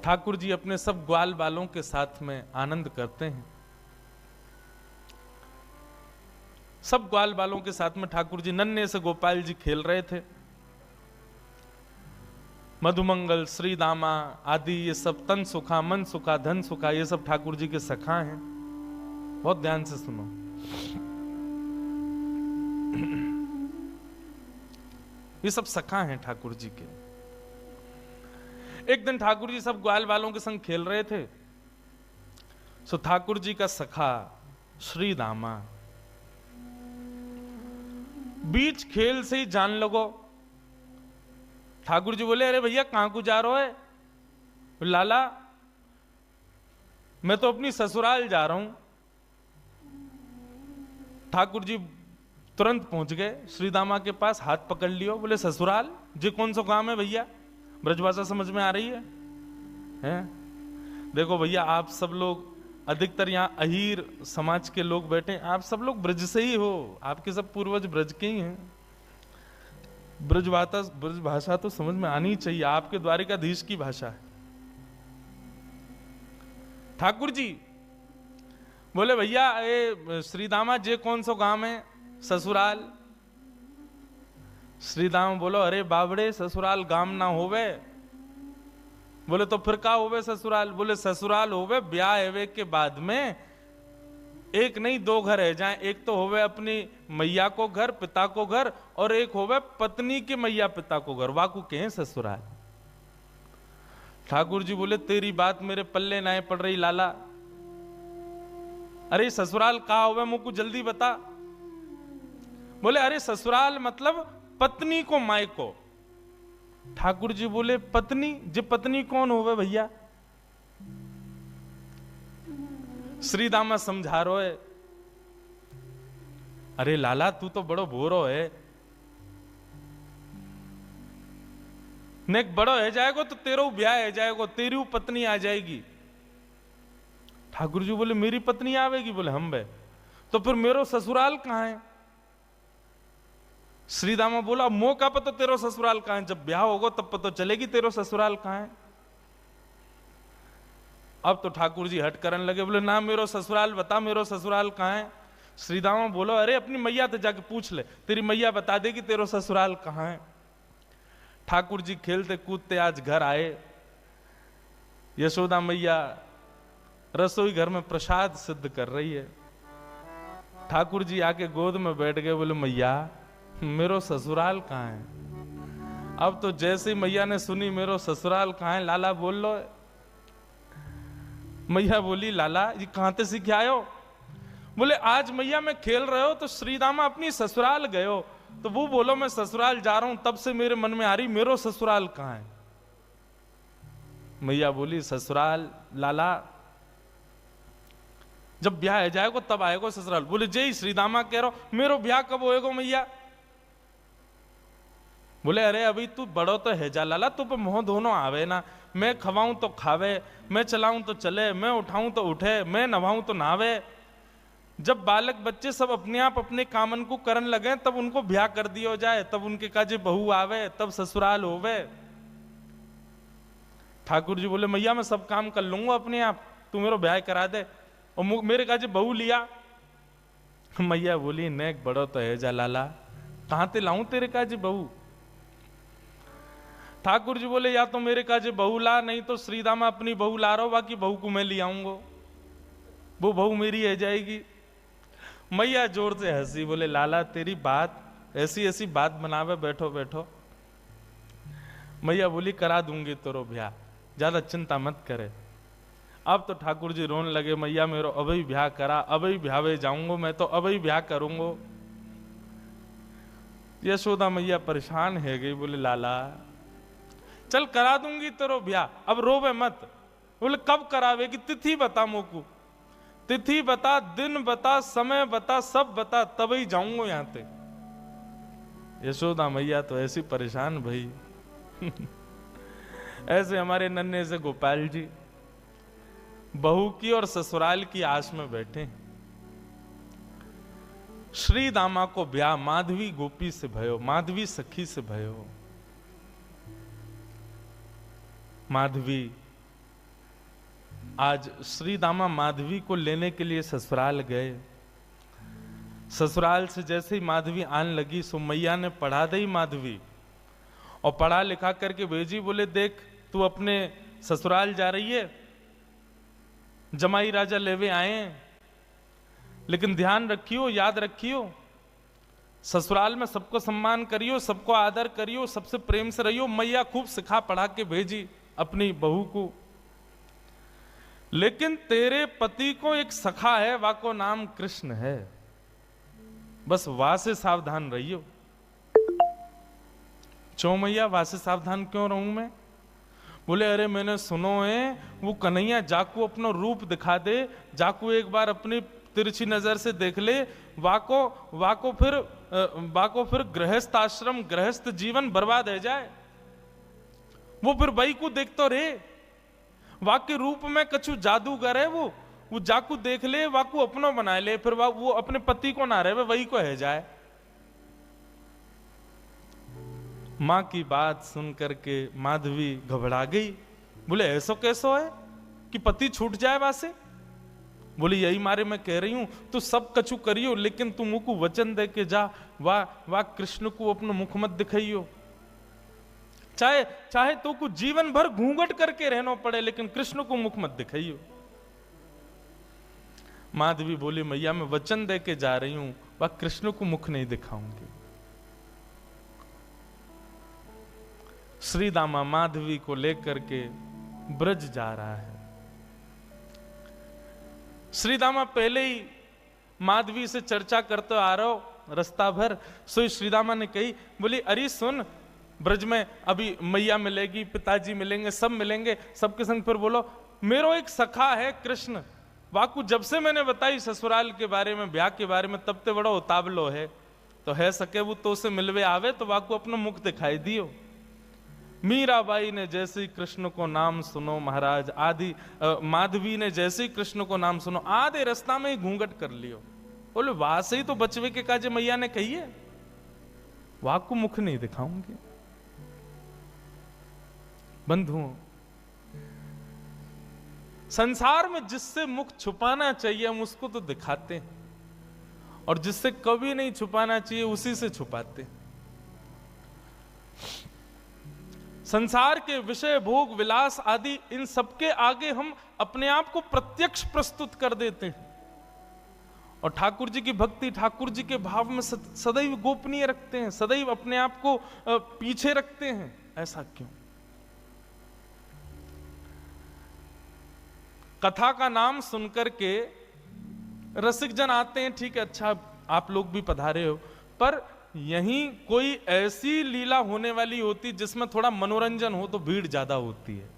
ठाकुर जी अपने सब ग्वाल बालों के साथ में आनंद करते हैं। सब ग्वाल बालों के साथ में ठाकुर जी नन्हे से गोपाल जी खेल रहे थे। मधुमंगल, श्री दामा आदि ये सब तन सुखा, मन सुखा, धन सुखा, ये सब ठाकुर जी के सखा हैं। बहुत ध्यान से सुनो। ये सब सखा हैं ठाकुर जी के। एक दिन ठाकुर जी सब ग्वाल वालों के संग खेल रहे थे। सो ठाकुर जी का सखा श्री दामा बीच खेल से ही जान लगो। ठाकुर जी बोले, अरे भैया कहां को जा रहे हो? लाला मैं तो अपनी ससुराल जा रहा हूं। ठाकुर जी तुरंत पहुंच गए श्री दामा के पास, हाथ पकड़ लियो। बोले, ससुराल जी कौन सा काम है भैया? ब्रजभाषा समझ में आ रही है? देखो भैया, आप सब लोग अधिकतर यहाँ अहीर समाज के लोग बैठे, आप सब लोग ब्रज से ही हो, आपके सब पूर्वज ब्रज के ही हैं। ब्रज भाषा तो समझ में आनी चाहिए, आपके द्वारिकाधीश की भाषा है। ठाकुर जी बोले, भैया ये श्रीदामा जे कौन सा गांव है? ससुराल। श्रीदामा बोलो, अरे बाबड़े ससुराल गांव ना होवे। बोले, तो फिर का होवे ससुराल? बोले, ससुराल होवे ब्याह एवे के बाद में एक नहीं दो घर है जाए। एक तो होवे अपनी मैया को घर, पिता को घर, और एक होवे पत्नी के मैया पिता को घर, वाकू कहें ससुराल। ठाकुर जी बोले, तेरी बात मेरे पल्ले ना पड़ रही लाला। अरे ससुराल कहा होवे मुझको जल्दी बता। बोले, अरे ससुराल मतलब पत्नी को माय को। ठाकुर जी बोले, पत्नी? जे पत्नी कौन होवे भैया? श्रीदामा समझा रो है, अरे लाला तू तो बड़ो भोरो है, नेक बड़ो है जाएगो तो तेरो ब्याह है जाएगो, तेरी पत्नी आ जाएगी। ठाकुर जी बोले, मेरी पत्नी आवेगी? बोले, हम बे। तो फिर मेरो ससुराल कहां है? श्रीदामा बोला, मौका पर तो तेरो ससुराल कहां है, जब ब्याह होगा तब पता चलेगी तेरो ससुराल कहां है। अब तो ठाकुर जी हट करने लगे, बोले, ना मेरो ससुराल बता, मेरो ससुराल कहां है। श्रीदामा बोलो, अरे अपनी मैया तो जाके पूछ ले, तेरी मैया बता देगी तेरो ससुराल कहां है। ठाकुर जी खेलते कूदते आज घर आए। यशोदा मैया रसोई घर में प्रसाद सिद्ध कर रही है। ठाकुर जी आके गोद में बैठ गए, बोले, मैया मेरो ससुराल कहां है? अब तो जैसे मैया ने सुनी मेरो ससुराल कहां है, लाला बोल लो। मैया बोली, लाला ये कहां से सीख आयो? बोले, आज मैया मैं खेल रहे हो तो श्रीदामा अपनी ससुराल गए हो, तो वो बोलो मैं ससुराल जा रहा हूं, तब से मेरे मन में आ रही मेरो ससुराल कहां है। मैया बोली, ससुराल लाला जब ब्याह है जाएगो तब आएगो ससुराल। बोले, जय श्रीदामा कह रहा हो, मेरो ब्याह कब होएगो मैया? बोले, अरे अभी तू बड़ो तो है जा लाला, तू पे मोह दोनों आवे ना। मैं खवाऊं तो खावे, मैं चलाऊं तो चले, मैं उठाऊं तो उठे, मैं नवाऊं तो नहावे। जब बालक बच्चे सब अपने आप अपने कामन को करन लगे तब उनको ब्याह कर दियो जाए, तब उनके काजे बहू आवे, तब ससुराल होवे। ठाकुर जी बोले, मैया मैं सब काम कर लूंगा अपने आप, तू मेरा ब्याह करा दे। और मेरे काजे बहू लिया। मैया बोली, नेक बड़ो तो है जा लाला, कहां ते लाऊं तेरे काजे बहू? ठाकुर जी बोले, या तो मेरे काजे बहू ला, नहीं तो श्रीदामा अपनी बहू ला रहा हो, बाकी बहू को मैं ले आऊंगा, वो बहू मेरी है जाएगी। मैया जोर से हंसी, बोले, लाला तेरी बात ऐसी ऐसी बात बनावे, बैठो बैठो। मैया बोली, करा दूंगी तेरो ब्याह, ज्यादा चिंता मत करे। अब तो ठाकुर जी रोने लगे, मैया मेरो अभी ब्याह करा, अभी ब्यावे जाऊंगा, मैं तो अभी ब्याह करूंगा। यशोदा मैया परेशान है गई, बोले, लाला चल करा दूंगी तेरो ब्याह, अब रोवे मत। बोले, कब करावेगी? तिथि बता मोकू, तिथि बता, दिन बता, समय बता, सब बता, तभी जाऊंगा यहां ते। यशोदा मैया तो ऐसी परेशान भाई। ऐसे हमारे नन्हे से गोपाल जी बहू की और ससुराल की आस में बैठे। श्री दामा को ब्याह माधवी गोपी से भयो, माधवी सखी से भयो। माधवी आज श्री दामा माधवी को लेने के लिए ससुराल गए। ससुराल से जैसे ही माधवी आने लगी सो मैया ने पढ़ा दी माधवी और पढ़ा लिखा करके भेजी। बोले देख तू अपने ससुराल जा रही है, जमाई राजा लेवे आए, लेकिन ध्यान रखियो, याद रखियो, ससुराल में सबको सम्मान करियो, सबको आदर करियो, सबसे प्रेम से रहियो। मैया खूब सिखा पढ़ा के भेजी अपनी बहू को। लेकिन तेरे पति को एक सखा है, वाको नाम कृष्ण है, बस वहां से सावधान रहियो। चो मैया वहां से सावधान क्यों रहूं मैं? बोले अरे मैंने सुनो है वो कन्हैया जाकू अपना रूप दिखा दे, जाकू एक बार अपनी तिरछी नजर से देख ले, वाको फिर गृहस्थ आश्रम गृहस्थ जीवन बर्बाद है जाए। वो फिर वही को देखतो रे, वाके रूप में कछु जादूगर है वो जाकू देख ले, वाकू अपनो बना ले, फिर वो अपने पति को ना रहे वही को है जाए। मां की बात सुन करके माधवी घबरा गई। बोले ऐसो कैसो है कि पति छूट जाए वासे? बोले यही मारे मैं कह रही हूं तू सब कछु करियो, लेकिन तू मुझको वचन दे के जा, वाह कृष्ण को अपना मुख मत दिखाइयो। चाहे तो को जीवन भर घूंघट करके रहना पड़े, लेकिन कृष्ण को मुख मत दिखाइयो। माधवी बोली मैया मैं वचन दे के जा रही हूं, वह कृष्ण को मुख नहीं दिखाऊंगी। श्री दामा माधवी को लेकर के ब्रज जा रहा है। श्री दामा पहले ही माधवी से चर्चा करते आ रहा हो रास्ता भर। सो श्री दामा ने कही, बोली अरे सुन, ब्रज में अभी मैया मिलेगी, पिताजी मिलेंगे, सब मिलेंगे, सबके संग फिर बोलो मेरो एक सखा है कृष्ण, वाकू जब से मैंने बताई ससुराल के बारे में, ब्याह के बारे में, तब ते बड़ा उतावलो है, तो है सके वो तो से मिलवे आवे तो वाकू अपना मुख दिखाई दियो। मीराबाई ने जैसे ही कृष्ण को नाम सुनो महाराज, आदि माधवी ने जैसे ही कृष्ण को नाम सुनो, आधे रास्ता में ही घूंघट कर लियो। बोले वहां से ही तो बचवे के काजे मैया ने कही है, वहां को मुख नहीं दिखाऊंगी। बंधुओं, संसार में जिससे मुख छुपाना चाहिए हम उसको तो दिखाते हैं, और जिससे कभी नहीं छुपाना चाहिए उसी से छुपाते। संसार के विषय, भोग, विलास आदि, इन सबके आगे हम अपने आप को प्रत्यक्ष प्रस्तुत कर देते हैं, और ठाकुर जी की भक्ति, ठाकुर जी के भाव में सदैव गोपनीय रखते हैं, सदैव अपने आप को पीछे रखते हैं। ऐसा क्यों? कथा का नाम सुनकर के रसिक जन आते हैं, ठीक है, अच्छा आप लोग भी पधारे हो, पर यहीं कोई ऐसी लीला होने वाली होती जिसमें थोड़ा मनोरंजन हो तो भीड़ ज्यादा होती है।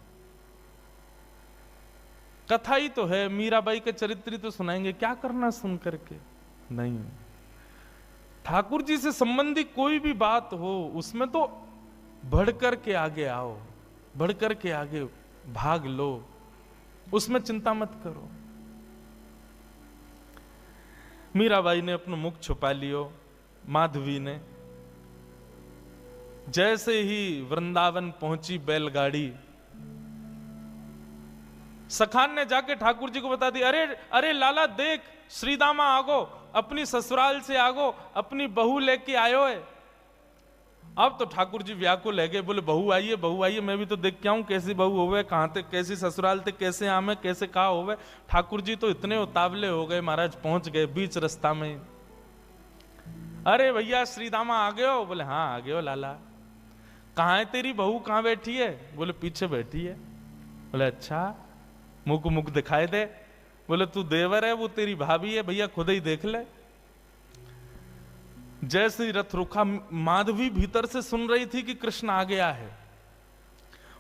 कथा ही तो है, मीराबाई के चरित्र तो सुनाएंगे, क्या करना सुन करके? नहीं, ठाकुर जी से संबंधी कोई भी बात हो उसमें तो बढ़ करके आगे आओ, बढ़ करके आगे भाग लो, उसमें चिंता मत करो। मीराबाई ने अपना मुख छुपा लियो। माधवी ने जैसे ही वृंदावन पहुंची बैलगाड़ी, सखान ने जाके ठाकुर जी को बता दी, अरे अरे लाला देख, श्रीदामा आगो, अपनी ससुराल से आगो, अपनी बहू लेके आयो है। अब तो ठाकुर जी व्याकुल है गए, बोले बहू आइए, बहू आइए, मैं भी तो देख के आऊं कैसी बहू होवे, कहां तक, कैसी ससुराल तक, कैसे आमे, कैसे कहा होवे। ठाकुर जी तो इतने उतावले हो गए महाराज, पहुंच गए बीच रास्ता में। अरे भैया श्रीदामा आ गए हो? बोले हाँ आ गए हो लाला। कहाँ है तेरी बहू, कहाँ बैठी है? बोले पीछे बैठी है। बोले अच्छा, मुख मुख दिखाई दे। बोले तू देवर है, वो तेरी भाभी है, भैया खुद ही देख ले। जैसे ही रथ रुका, माधवी भीतर से सुन रही थी कि कृष्ण आ गया है।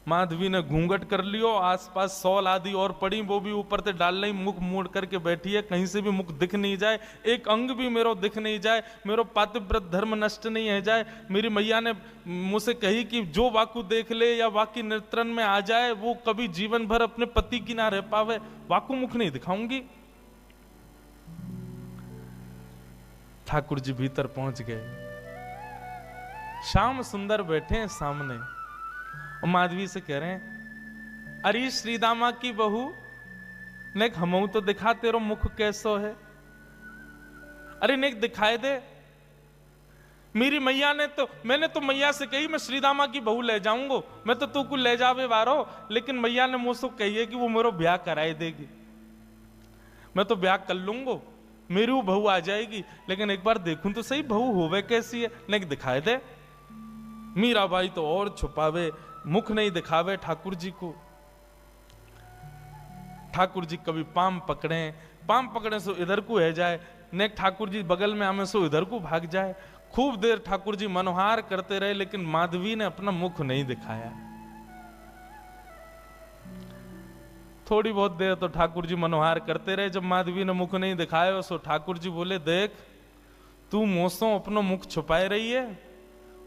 माधवी ने घूंघट कर लियो, आसपास सौल आदि और पड़ी, वो भी ऊपर से डाल नहीं, मुख मोड़ करके बैठी है, कहीं से भी मुख दिख नहीं जाए, एक अंग भी मेरो दिख नहीं जाए, मेरो पातिव्रत धर्म नष्ट नहीं है जाए। मेरी मैया ने मुझसे कही कि जो वाकु देख ले या वाकी नेत्रन में आ जाए वो कभी जीवन भर अपने पति की ना रह पावे, वाकु मुख नहीं दिखाऊंगी। ठाकुर जी भीतर पहुंच गए। श्याम सुंदर बैठे हैं सामने और माधवी से कह रहे हैं, अरे श्रीदामा की बहू नेक हमऊ तो दिखा तेरो मुख कैसो है। अरे नेक दिखाए दे। मेरी मैया ने तो, मैंने तो मैया से कही मैं श्रीदामा की बहू ले जाऊंगा, मैं तो तू को ले जावे बारो, लेकिन मैया ने मुझसे कही है कि वो मेरा ब्याह कराए देगी। मैं तो ब्याह कर लूंगा, मेरी वो बहू आ जाएगी, लेकिन एक बार देखूं तो सही बहू होवे कैसी है। नेक दिखाए दे। मीराबाई तो और छुपावे, मुख नहीं दिखावे ठाकुर जी को। ठाकुर जी कभी पाम पकड़े सो इधर को है जाए, नेक ठाकुर जी बगल में आमे सो इधर को भाग जाए। खूब देर ठाकुर जी मनोहार करते रहे, लेकिन माधवी ने अपना मुख नहीं दिखाया। थोड़ी बहुत देर तो ठाकुर जी मनोहार करते रहे, जब माधवी ने मुख नहीं दिखाया सो ठाकुर जी बोले, देख तू मोसों अपनो मुख छुपाए रही है,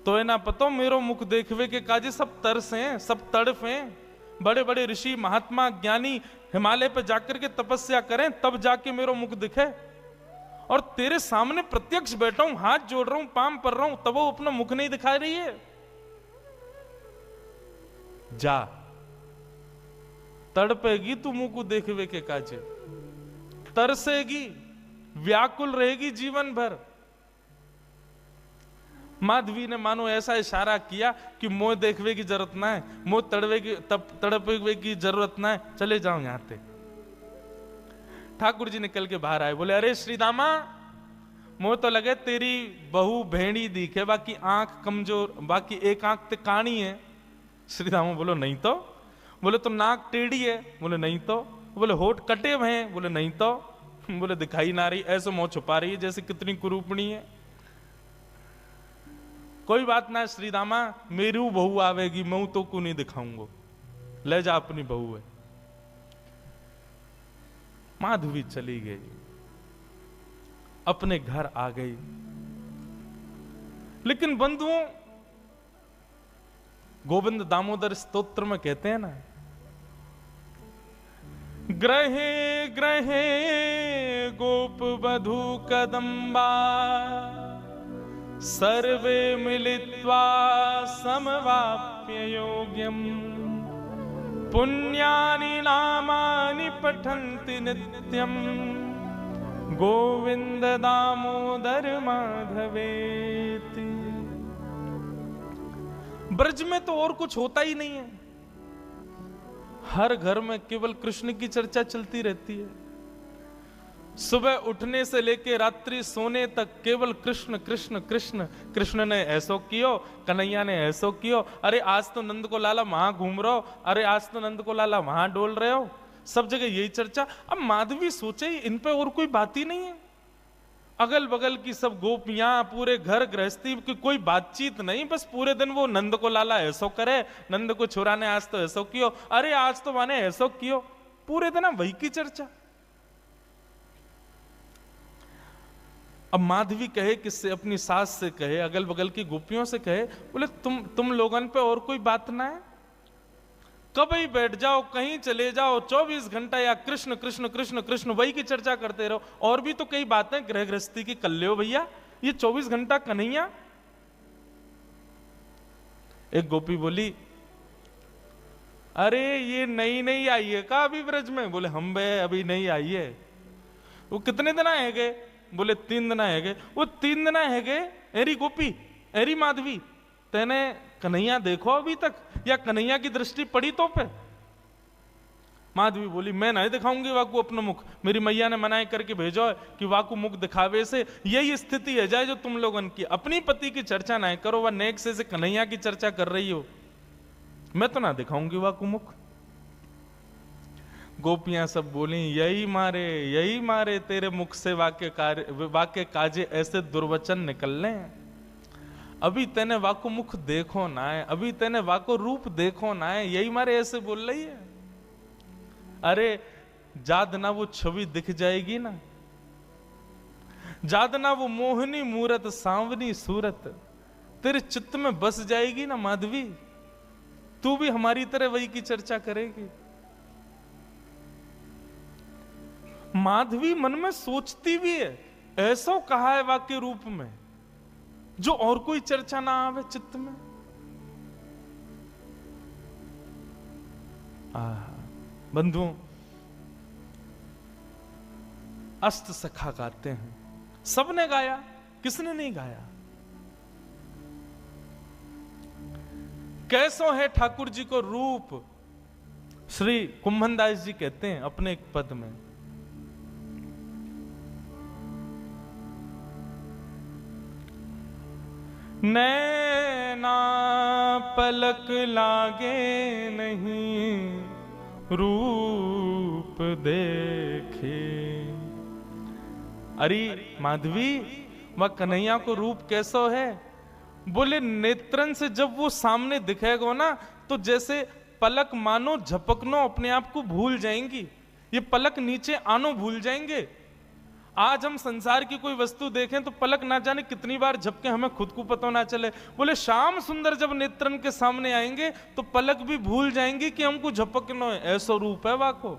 तो है ना पतो मेरो मुख देखवे के काजे सब तरस हैं, सब तड़फ हैं। बड़े बड़े ऋषि महात्मा ज्ञानी हिमालय पे जाकर के तपस्या करें तब जाके मेरो मुख दिखे, और तेरे सामने प्रत्यक्ष बैठा हूं, हाथ जोड़ रहा हूं, पाम पर रहा हूं, तब वो अपना मुख नहीं दिखा रही है। जा तड़पेगी तू मुंह को देखवे के काजे, तरसेगी, व्याकुल रहेगी जीवन भर। माधवी ने मानो ऐसा इशारा किया कि मोह देखवे की जरूरत ना है, मोह तड़पवे की जरूरत ना है, चले जाओ यहां से। ठाकुर जी निकल के बाहर आए, बोले अरे श्रीदामा, मोह तो लगे तेरी बहू भेड़ी दिखे, बाकी आंख कमजोर, बाकी एक आंख ते काणी है। श्रीदामा बोलो नहीं तो। बोले तो नाक टेढ़ी है। बोले नहीं तो। बोले होठ कटे हुए हैं। बोले नहीं तो। बोले दिखाई ना रही, ऐसे मुंह छुपा रही है जैसे कितनी कुरूपणी है। कोई बात ना श्रीदामा, मेरी बहू आवेगी, मैं तो को नहीं दिखाऊंगा, ले जा अपनी बहू है। माधवी चली गई, अपने घर आ गई। लेकिन बंधुओं, गोविंद दामोदर स्तोत्र में कहते हैं ना, ग्रहे ग्रहे गोप वधू कदम्बा, सर्वे मिलित्वा समवाप्य योग्यम, पुण्यानि नामानि पठन्ति नित्यं, गोविंद दामोदर माधवेति। ब्रज में तो और कुछ होता ही नहीं है, हर घर में केवल कृष्ण की चर्चा चलती रहती है। सुबह उठने से लेके रात्रि सोने तक केवल कृष्ण कृष्ण कृष्ण। कृष्ण ने ऐसो कियो, कन्हैया ने ऐसो कियो, अरे आज तो नंद को लाला वहां घूम रहे हो, अरे आज तो नंद को लाला वहां डोल रहे हो, सब जगह यही चर्चा। अब माधवी सोचे इन पे और कोई बात ही नहीं है, अगल बगल की सब गोपियां, पूरे घर गृहस्थी की कोई बातचीत नहीं, बस पूरे दिन वो नंद को लाला ऐसो करे, नंद को छोरा ने आज तो ऐसो कियो, अरे आज तो माने ऐसो कियो, पूरे दिन वही की चर्चा। अब माधवी कहे किससे, अपनी सास से कहे, अगल बगल की गोपियों से कहे, बोले तुम लोगन पे और कोई बात ना है, कभी बैठ जाओ, कहीं चले जाओ, 24 घंटा या कृष्ण कृष्ण कृष्ण कृष्ण वही की चर्चा करते रहो। और भी तो कई बातें गृह गृहस्थी की कर लो भैया, ये 24 घंटा कन्हैया। एक गोपी बोली, अरे ये नई नई आई है का अभी ब्रज में? बोले हम बे अभी नहीं आई है। वो कितने दिन आए गए? बोले 3 दिन आए गए। वो 3 दिन आए गए, एरी गोपी, एरी माधवी, तेने कन्हैया देखो अभी तक, या कन्हैया की दृष्टि पड़ी तो पे? माधवी बोली, मैं नहीं दिखाऊंगी वाकू अपना मुख, मेरी मैया ने मनाई करके भेजो है कि वाकू मुख दिखावे से यही स्थिति है जाए जो तुम लोगन की, अपनी पति की चर्चा नहीं करो, वह नेक से कन्हैया की चर्चा कर रही हो, मैं तो ना दिखाऊंगी वाकू मुख। गोपियां सब बोली, यही मारे तेरे मुख से वाक्य काजे ऐसे दुर्वचन निकलने, अभी तेने वाको मुख देखो ना है, अभी तेने वाको रूप देखो ना है, यही मारे ऐसे बोल रही है। अरे जाद ना वो छवि दिख जाएगी ना, जाद ना वो मोहनी मूरत सांवनी सूरत तेरे चित्त में बस जाएगी ना माधवी, तू भी हमारी तरह वही की चर्चा करेगी। माधवी मन में सोचती भी है, ऐसा कहा है वाक्य रूप में जो और कोई चर्चा ना आवे चित्त में। बंधुओं, अष्ट सखा गाते हैं। सबने गाया, किसने नहीं गाया? कैसो है ठाकुर जी को रूप, श्री कुंभनदास जी कहते हैं अपने एक पद में, नैना पलक लागे नहीं रूप देखे। अरे माधवी, वह कन्हैया को रूप कैसो है? बोले नेत्रन से जब वो सामने दिखेगा ना, तो जैसे पलक मानो झपकनो अपने आप को भूल जाएंगी, ये पलक नीचे आनो भूल जाएंगे। आज हम संसार की कोई वस्तु देखें तो पलक ना जाने कितनी बार झपके, हमें खुद को पता ना चले। बोले श्याम सुंदर जब नेत्रन के सामने आएंगे तो पलक भी भूल जाएंगी कि हमको झपकनो है। ऐसा रूप है वाको।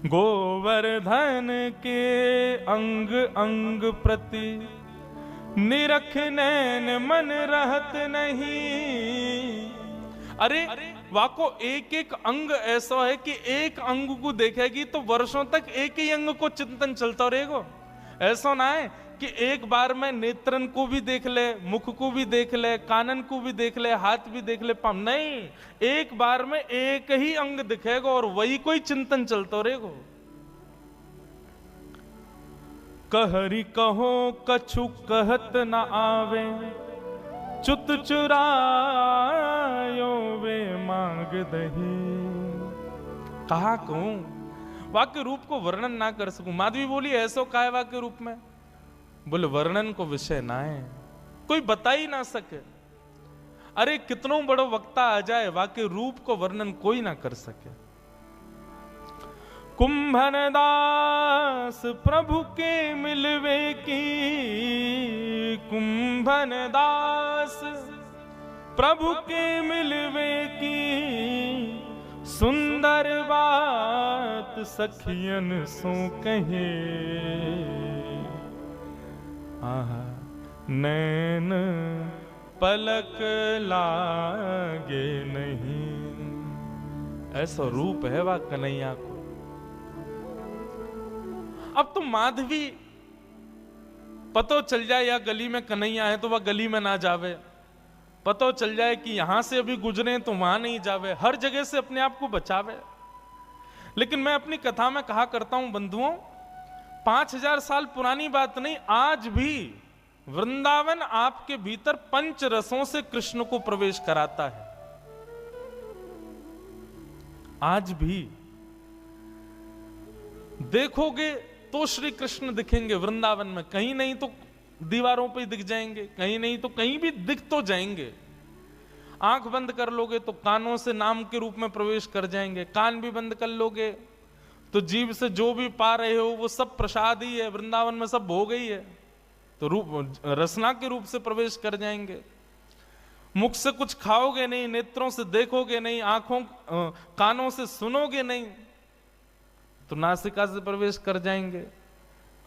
गोवर्धन के अंग अंग प्रति निरख नैन मन रहत नहीं। अरे वाको एक एक अंग ऐसा है कि एक अंग को देखेगी तो वर्षों तक एक ही अंग को चिंतन चलता रहेगा। ऐसा ना है कि एक बार में नेत्रन को भी देख ले, मुख को भी देख ले, कानन को भी देख ले, हाथ भी देख ले, पाँव नहीं, एक बार में एक ही अंग दिखेगा और वही कोई चिंतन चलता रहेगा। कहरी कहो कछु कहत न आवे, चुत चुरायो वे मांग दही। कहा कहूं, वाक्य रूप को वर्णन ना कर सकूं। माधवी बोली ऐसो का है वाक्य रूप में? बोले वर्णन को विषय ना है, कोई बता ही ना सके। अरे कितनों बड़ो वक्ता आ जाए, वाक्य रूप को वर्णन कोई ना कर सके। कुंभनदास प्रभु के मिलवे की, कुंभनदास प्रभु के मिलवे की, सुंदर बात सखियन सो कहे। आहा नैन पलक लागे नहीं। ऐसा रूप है वह कन्हैया को। अब तो माधवी पतो चल जाए या गली में कन्हैया है तो वह गली में ना जावे, पतो चल जाए कि यहां से अभी गुजरे तो वहां नहीं जावे, हर जगह से अपने आप को बचावे। लेकिन मैं अपनी कथा में कहा करता हूं बंधुओं, 5000 साल पुरानी बात नहीं, आज भी वृंदावन आपके भीतर पंच रसों से कृष्ण को प्रवेश कराता है। आज भी देखोगे तो श्री कृष्ण दिखेंगे वृंदावन में, कहीं नहीं तो दीवारों पे दिख जाएंगे, कहीं नहीं तो कहीं भी दिख तो जाएंगे। आंख बंद कर लोगे तो कानों से नाम के रूप में प्रवेश कर जाएंगे, कान भी बंद कर लोगे तो जीभ से जो भी पा रहे हो वो सब प्रसाद ही है, वृंदावन में सब भोग ही है, तो रूप रसना के रूप से प्रवेश कर जाएंगे। मुख से कुछ खाओगे नहीं, नेत्रों से देखोगे नहीं, आंखों कानों से सुनोगे नहीं, तो नासिका से प्रवेश कर जाएंगे।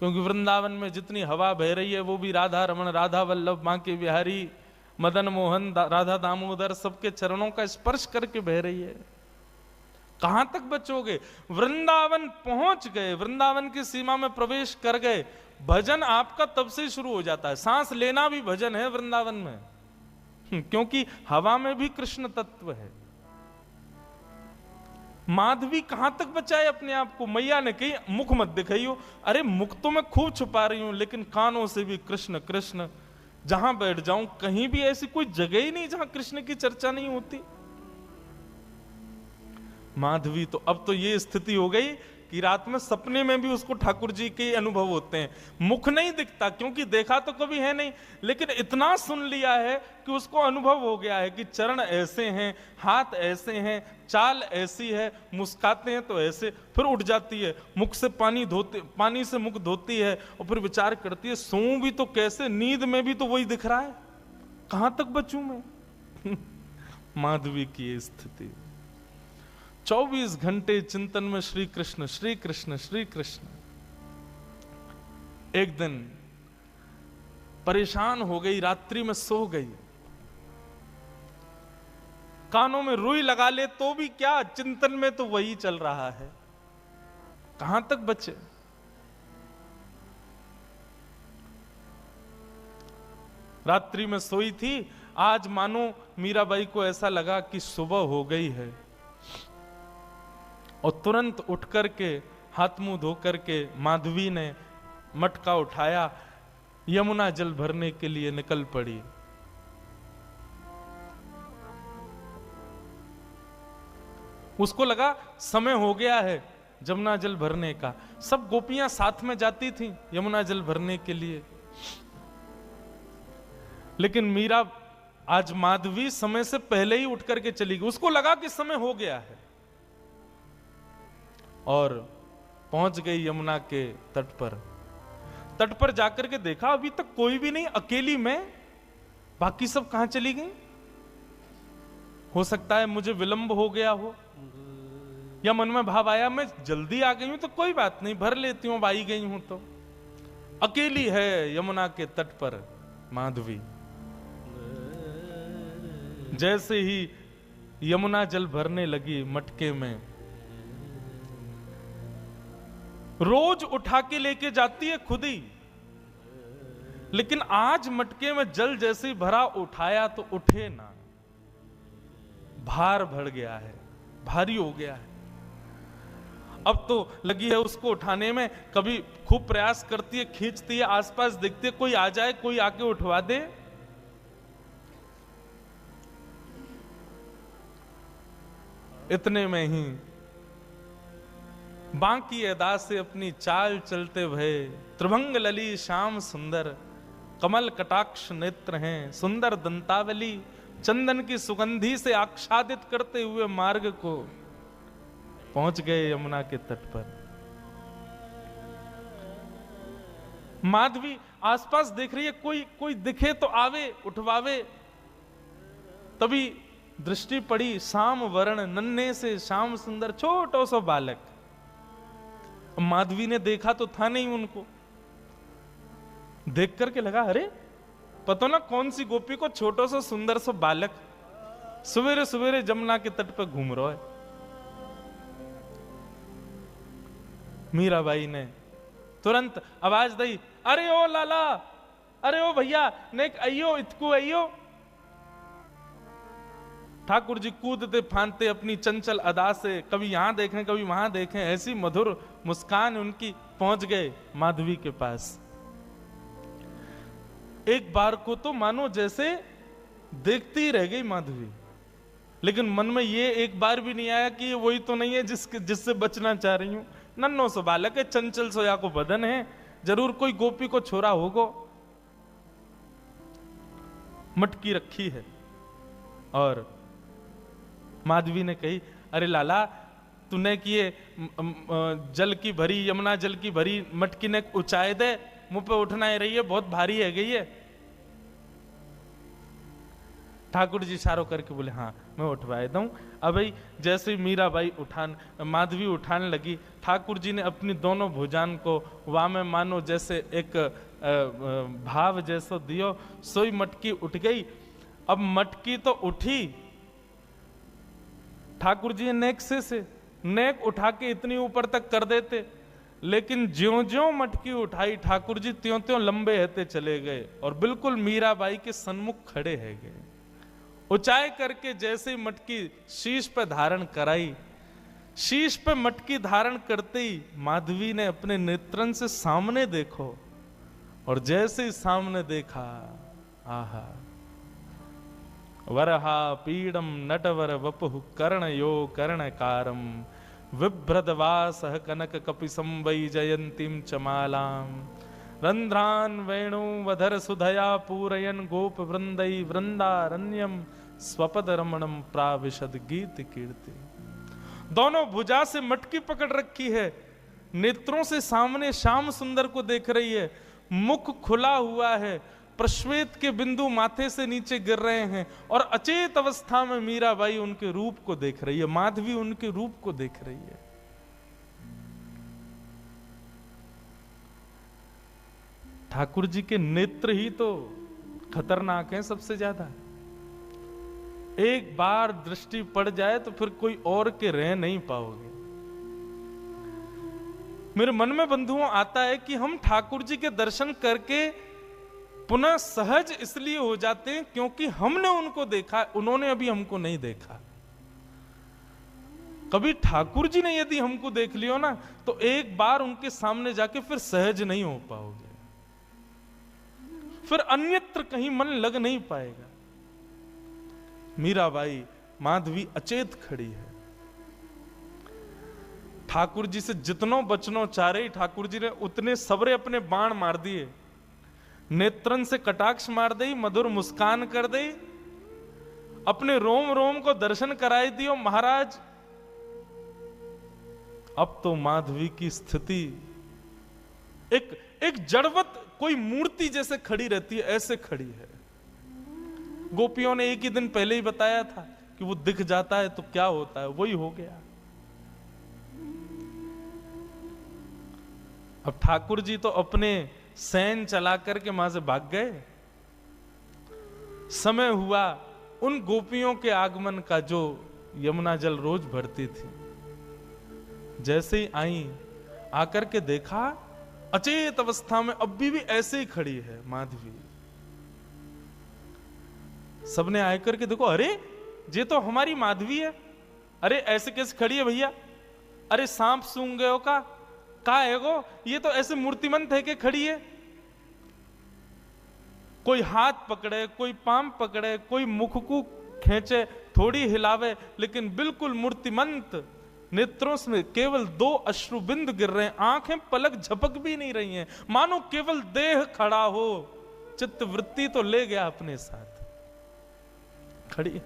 क्योंकि वृंदावन में जितनी हवा बह रही है वो भी राधा रमण, राधा वल्लभ, बांके बिहारी, मदन मोहन, राधा दामोदर सबके चरणों का स्पर्श करके बह रही है। कहां तक बचोगे? वृंदावन पहुंच गए, वृंदावन की सीमा में प्रवेश कर गए, भजन आपका तब से शुरू हो जाता है। सांस लेना भी भजन है वृंदावन में, क्योंकि हवा में भी कृष्ण तत्व है। माधवी कहां तक बचाए अपने आप को? मैया ने कही मुख मत दिखाइयो। अरे मुख तो मैं खूब छुपा रही हूं, लेकिन कानों से भी कृष्ण कृष्ण। जहां बैठ जाऊं कहीं भी ऐसी कोई जगह ही नहीं जहां कृष्ण की चर्चा नहीं होती। माधवी तो अब तो ये स्थिति हो गई कि रात में सपने में भी उसको ठाकुर जी के अनुभव होते हैं। मुख नहीं दिखता क्योंकि देखा तो कभी है नहीं, लेकिन इतना सुन लिया है कि उसको अनुभव हो गया है कि चरण ऐसे हैं, हाथ ऐसे हैं, चाल ऐसी है, मुस्काते हैं तो ऐसे, फिर उठ जाती है, मुख से पानी से मुख धोती है और फिर विचार करती है सोऊं भी तो कैसे, नींद में भी तो वही दिख रहा है, कहां तक बचूं मैं। माधवी की स्थिति 24 घंटे चिंतन में श्री कृष्ण श्री कृष्ण श्री कृष्ण। एक दिन परेशान हो गई, रात्रि में सो गई, कानों में रुई लगा ले तो भी क्या, चिंतन में तो वही चल रहा है, कहां तक बचे। रात्रि में सोई थी, आज मानो मीराबाई को ऐसा लगा कि सुबह हो गई है, और तुरंत उठ करके हाथ मुंह धो करके माधवी ने मटका उठाया, यमुना जल भरने के लिए निकल पड़ी। उसको लगा समय हो गया है यमुना जल भरने का। सब गोपियां साथ में जाती थीं यमुना जल भरने के लिए, लेकिन मीरा आज माधवी समय से पहले ही उठ करके चली गई। उसको लगा कि समय हो गया है, और पहुंच गई यमुना के तट पर। तट पर जाकर के देखा अभी तक कोई भी नहीं, अकेली मैं, बाकी सब कहां चली गई। हो सकता है मुझे विलंब हो गया हो, या मन में भाव आया मैं जल्दी आ गई हूं तो कोई बात नहीं, भर लेती हूं, आई गई हूं तो। अकेली है यमुना के तट पर माधवी। जैसे ही यमुना जल भरने लगी मटके में, रोज उठा के लेके जाती है खुद ही, लेकिन आज मटके में जल जैसे ही भरा, उठाया तो उठे ना, भार बढ़ गया है, भारी हो गया है। अब तो लगी है उसको उठाने में, कभी खूब प्रयास करती है, खींचती है, आसपास देखती है कोई आ जाए, कोई आके उठवा दे। इतने में ही बांकी अदा से अपनी चाल चलते भये, त्रिभंग लली श्याम सुंदर, कमल कटाक्ष नेत्र हैं, सुंदर दंतावली, चंदन की सुगंधी से आच्छादित करते हुए मार्ग को पहुंच गए यमुना के तट पर। माधवी आसपास देख रही है, कोई दिखे तो आवे, उठवावे। तभी दृष्टि पड़ी श्याम वर्ण, नन्हे से श्याम सुंदर छोटो सो बालक। माधवी ने देखा तो था नहीं उनको, देख करके लगा अरे पता ना कौन सी गोपी को छोटो सो सुंदर सो बालक सवेरे सवेरे जमुना के तट पर घूम रहा है। मीराबाई ने तुरंत आवाज दी, अरे ओ लाला, अरे ओ भैया, नेक अयो, इतकू अयो। ठाकुर जी कूदते फांदते अपनी चंचल अदा से, कभी यहां देखें कभी वहां देखें, ऐसी मधुर मुस्कान उनकी, पहुंच गए माधवी के पास। एक बार को तो मानो जैसे देखती रह गई माधवी, लेकिन मन में ये एक बार भी नहीं आया कि ये वही तो नहीं है जिससे बचना चाह रही हूं। नन्नो सो बालक है, चंचल सोया को बदन है, जरूर कोई गोपी को छोरा होगो। मटकी रखी है और माधवी ने कही, अरे लाला तूने किए जल की भरी, यमुना जल की भरी मटकी ने ऊंचाई दे, मुंह पे उठना ही रही है, बहुत भारी है गई है। ठाकुर जी इशारों करके बोले हाँ मैं उठवाए दूं। अब भाई जैसे मीराबाई माधवी उठाने लगी, ठाकुर जी ने अपनी दोनों भुजान को वहां में मानो जैसे एक भाव जैसो दियो, सोई मटकी उठ गई। अब मटकी तो उठी, ठाकुर जी नेक से नेक उठा के इतनी ऊपर तक कर देते, लेकिन ज्यों ज्यों मटकी उठाई ठाकुर जी त्यों त्यों लंबे रहते चले गए और बिल्कुल मीराबाई के सन्मुख खड़े है गए। ऊंचाई करके जैसे मटकी शीश पे धारण कराई, शीश पे मटकी धारण करते ही माधवी ने अपने नेत्रन से सामने देखो, और जैसे ही सामने देखा, आहा, वरहा पीडम नटवर वपुः कर्णयो कर्णकारम, विभ्रदवासः कनक कपिसं वै जयंतीं चमालां, रंध्रान वेणु वधर सुधया पूरयन गोप वृंदै वृंदारण्यम, स्वपद रमणम प्राविशद गीत कीर्ति। दोनों भुजा से मटकी पकड़ रखी है, नेत्रों से सामने श्याम सुंदर को देख रही है, मुख खुला हुआ है, प्रश्वेत के बिंदु माथे से नीचे गिर रहे हैं, और अचेत अवस्था में मीराबाई उनके रूप को देख रही है, माधवी उनके रूप को देख रही है। ठाकुर जी के नेत्र ही तो खतरनाक हैं सबसे ज्यादा। एक बार दृष्टि पड़ जाए तो फिर कोई और के रह नहीं पाओगे। मेरे मन में बंधुओं आता है कि हम ठाकुर जी के दर्शन करके पुनः सहज इसलिए हो जाते हैं क्योंकि हमने उनको देखा, उन्होंने अभी हमको नहीं देखा। कभी ठाकुर जी ने यदि हमको देख लियो ना, तो एक बार उनके सामने जाके फिर सहज नहीं हो पाओगे, फिर अन्यत्र कहीं मन लग नहीं पाएगा। मीराबाई माधवी अचेत खड़ी है, ठाकुर जी से जितनो बचनो चारे, ठाकुर जी ने उतने सबरे अपने बाण मार दिए, नेत्रन से कटाक्ष मार दी, मधुर मुस्कान कर दी, अपने रोम रोम को दर्शन कराई दियो। महाराज अब तो माधवी की स्थिति एक जड़वत कोई मूर्ति जैसे खड़ी रहती है, ऐसे खड़ी है। गोपियों ने एक ही दिन पहले ही बताया था कि वो दिख जाता है तो क्या होता है, वही हो गया। अब ठाकुर जी तो अपने सैन चला करके वहां से भाग गए। समय हुआ उन गोपियों के आगमन का जो यमुना जल रोज भरती थी। जैसे ही आई, आकर के देखा अचेत अवस्था में अभी भी ऐसे ही खड़ी है माधवी। सबने आकर के देखो, अरे ये तो हमारी माधवी है, अरे ऐसे कैसे खड़ी है भैया, अरे सांप सूंघ गए हो का है गो, ये तो ऐसे मूर्तिमंत है कि खड़ी है। कोई हाथ पकड़े, कोई पाम पकड़े, कोई मुख को खींचे, थोड़ी हिलावे, लेकिन बिल्कुल मूर्तिमंत। नेत्रों से केवल 2 अश्रुबिंद गिर रहे हैं, आंखें पलक झपक भी नहीं रही हैं, मानो केवल देह खड़ा हो। चित्त वृत्ति तो ले गया अपने साथ, खड़ी।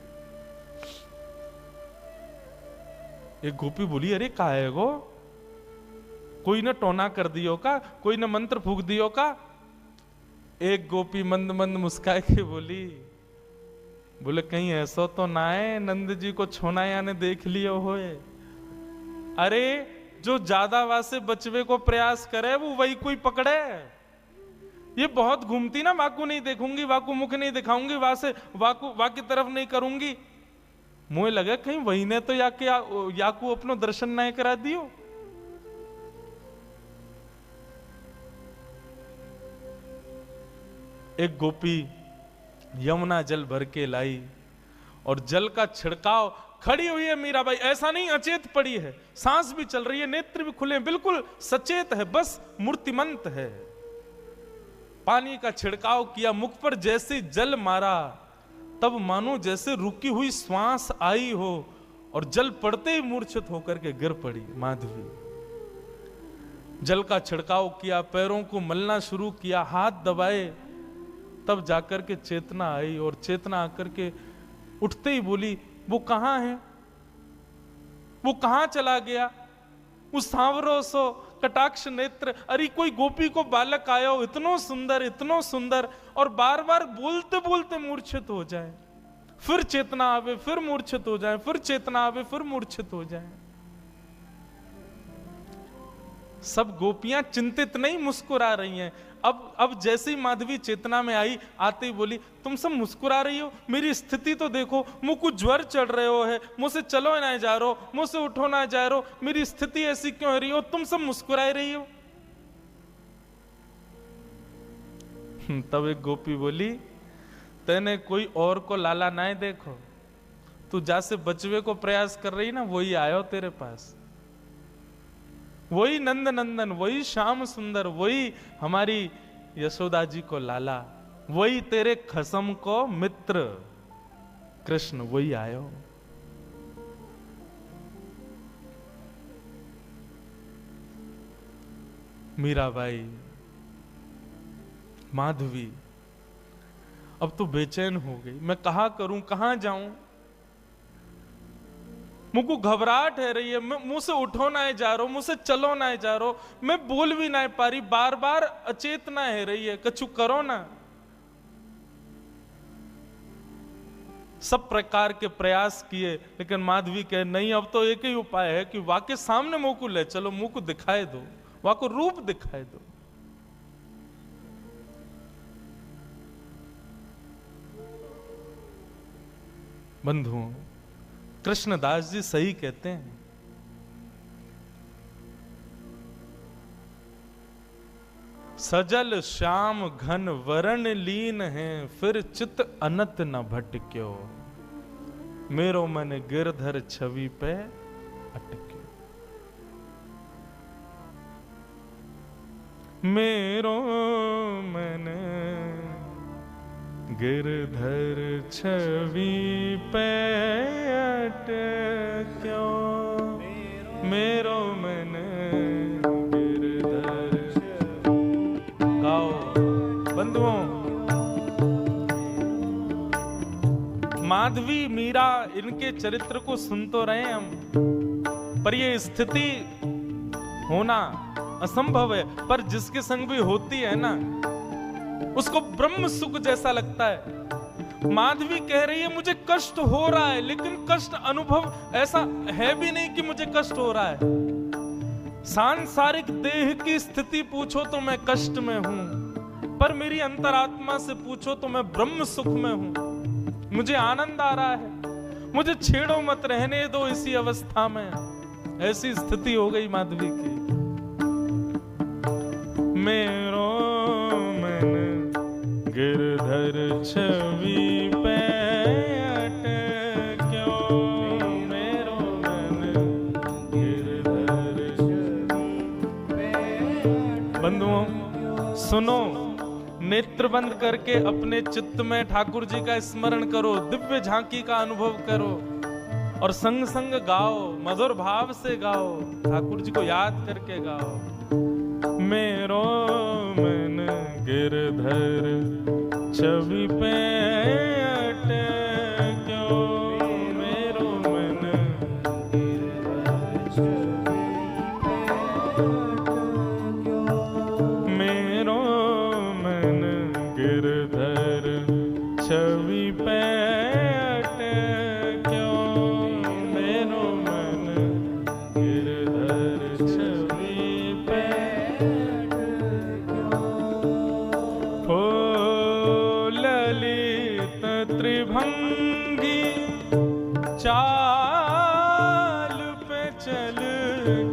एक गोपी बोली, अरे का है गो, कोई ने टोना कर दियो का, कोई ने मंत्र फूक दियो का। एक गोपी मंद मंद मुस्काए के बोली, बोले कहीं ऐसा तो ना है नंद जी को छोनाया ने देख लियो होए। अरे जो ज्यादा वासे बचवे को प्रयास करे वो वही कोई पकड़े। ये बहुत घूमती ना, वाकू नहीं देखूंगी, वाकू मुख नहीं दिखाऊंगी, वासे वाकू वाकी तरफ नहीं करूंगी। मुझे लगे कहीं वही ने तो याकू अपनो दर्शन नहीं करा दियो। एक गोपी यमुना जल भर के लाई और जल का छिड़काव, खड़ी हुई है मीराबाई, ऐसा नहीं अचेत पड़ी है, सांस भी चल रही है, नेत्र भी खुले, बिल्कुल सचेत है, बस मूर्तिमंत है। पानी का छिड़काव किया, मुख पर जैसे जल मारा, तब मानो जैसे रुकी हुई श्वास आई हो और जल पड़ते ही मूर्छित होकर के गिर पड़ी माधवी। जल का छिड़काव किया, पैरों को मलना शुरू किया, हाथ दबाए, तब जाकर के चेतना आई और चेतना आकर के उठते ही बोली, वो कहां है, वो कहां चला गया, उस सांवरो सो कटाक्ष नेत्र। अरे कोई गोपी को बालक आयो इतनो सुंदर, और बार बार बोलते बोलते मूर्छित हो जाए, फिर चेतना आवे फिर मूर्छित हो जाए, फिर चेतना आवे फिर मूर्छित हो जाए। सब गोपियां चिंतित नहीं, मुस्कुरा रही हैं। अब जैसे ही माधवी चेतना में आई, आते ही बोली, तुम सब मुस्कुरा रही हो, मेरी स्थिति तो देखो, मुझ को ज्वर चढ़ रहे हो है, मुझसे चलो ना जा रहे हो, मुझसे उठो ना जा रहे हो, मेरी स्थिति ऐसी क्यों हो रही हो, तुम सब मुस्कुरा रही हो। तब एक गोपी बोली, तेने कोई और को लाला ना देखो, तू जैसे बचवे को प्रयास कर रही ना, वही आयो तेरे पास, वही नंद नंदन, वही श्याम सुंदर, वही हमारी यशोदा जी को लाला, वही तेरे खसम को मित्र कृष्ण, वही आयो। मीराबाई, माधवी अब तो बेचैन हो गई, मैं कहां करूं, कहां जाऊं, मुझको घबराहट है रही है, मैं मुंह से उठो ना जा रहा हूं, मुझसे चलो ना जा रहा हूं, मैं बोल भी ना पा रही, बार बार अचेतना है रही है, कछु करो ना। सब प्रकार के प्रयास किए, लेकिन माधवी कहे नहीं, अब तो एक ही उपाय है कि वाके सामने मुंह को ले चलो, मुंह को दिखाए दो, वाको रूप दिखाए दो। बंधुओं, कृष्णदास जी सही कहते हैं, सजल श्याम घन वरण लीन है, फिर चित अनत न भटक्यो, मेरो मन गिरधर छवि पे अटक्यो। मेरो मन गिरधर छवि पे अटक्यो, मेरो मन गिरधर। गाओ बंधुओं, माधवी मीरा इनके चरित्र को सुन तो रहे हम, पर ये स्थिति होना असंभव है। पर जिसके संग भी होती है ना, उसको ब्रह्म सुख जैसा लगता है। माधवी कह रही है मुझे कष्ट हो रहा है, लेकिन कष्ट अनुभव ऐसा है भी नहीं कि मुझे कष्ट हो रहा है। सांसारिक देह की स्थिति पूछो तो मैं कष्ट में हूं, पर मेरी अंतरात्मा से पूछो तो मैं ब्रह्म सुख में हूं। मुझे आनंद आ रहा है, मुझे छेड़ो मत, रहने दो इसी अवस्था में। ऐसी स्थिति हो गई माधवी की। मेरो मन गिरधर छवि पे अटक्यो, मेरो मन गिरधर छवि पे। बंधुओं सुनो, नेत्र बंद करके अपने चित्त में ठाकुर जी का स्मरण करो, दिव्य झांकी का अनुभव करो और संग संग गाओ, मधुर भाव से गाओ, ठाकुर जी को याद करके गाओ। मेरो मन गिरधर छवि पे अटक्यो, मेरो मन गिरधर छवि पे अटक्यो, मेरो मन गिरधर छवि पे अटक्यो, मेरो मन गिरधर छवि पे अटक्यो। हो ललित त्रिभंगी चाल पे चल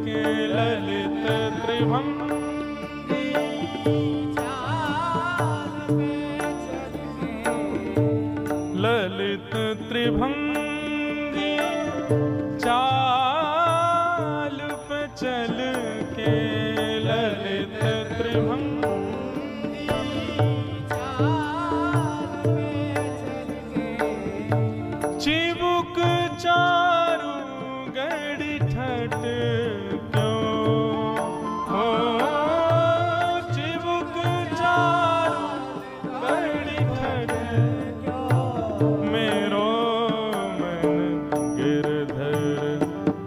के, ललित त्रिभंगी चाल पे चल के, ललित त्रिभंगी चाल पे चल के, ललित त्रिभंगी चाल पे चल के, चिबुक चारू गड़ी ठट क्यों, हो चिबुक चारू गड़ी ठट क्यों, मेरो मन गिरधर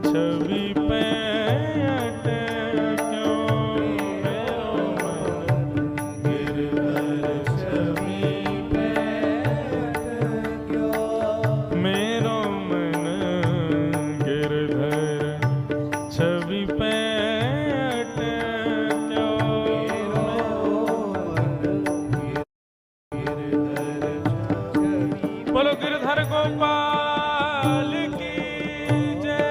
छवि पे अटक्यो, मेरो मन गिरधर छवि पे अटक्यो, मेरो मन गिरधर छवि पे अटक्यो, बोलो गिरधर गोपाल की जय।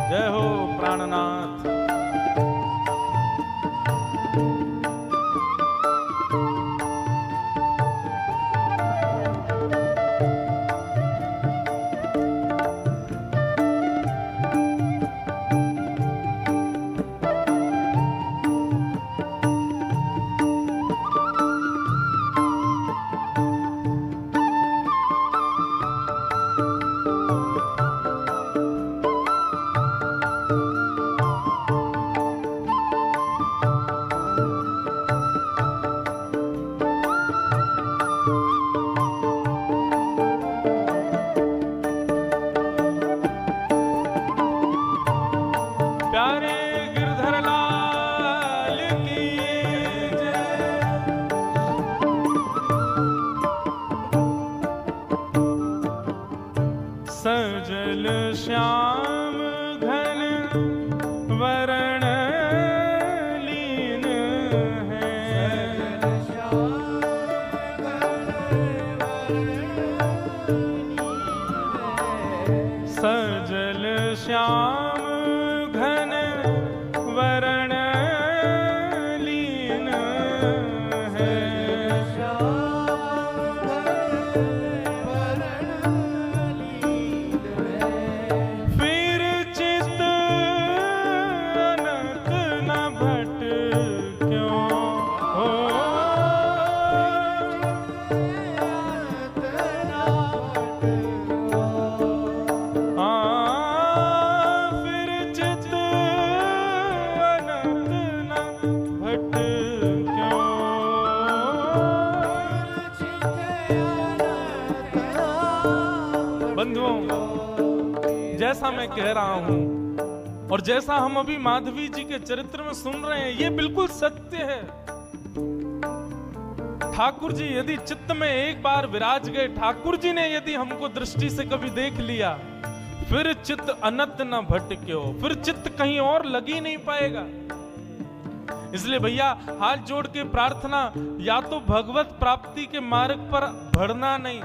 जय हो प्राणनाथ। प्यारे गिरधर लाल की जय। सजल श्याम घन वरण लीन है, सजल श्याम जैसा मैं कह रहा हूं और जैसा हम अभी माधवी जी के चरित्र में सुन रहे हैं, ये बिल्कुल सत्य है। ठाकुर जी यदि चित्त में एक बार विराज गए, ठाकुर जी ने यदि हमको दृष्टि से कभी देख लिया, फिर चित्त अनंत न भटक्यो, फिर चित्त कहीं और लग ही नहीं पाएगा। इसलिए भैया हाथ जोड़ के प्रार्थना, या तो भगवत प्राप्ति के मार्ग पर बढ़ना नहीं,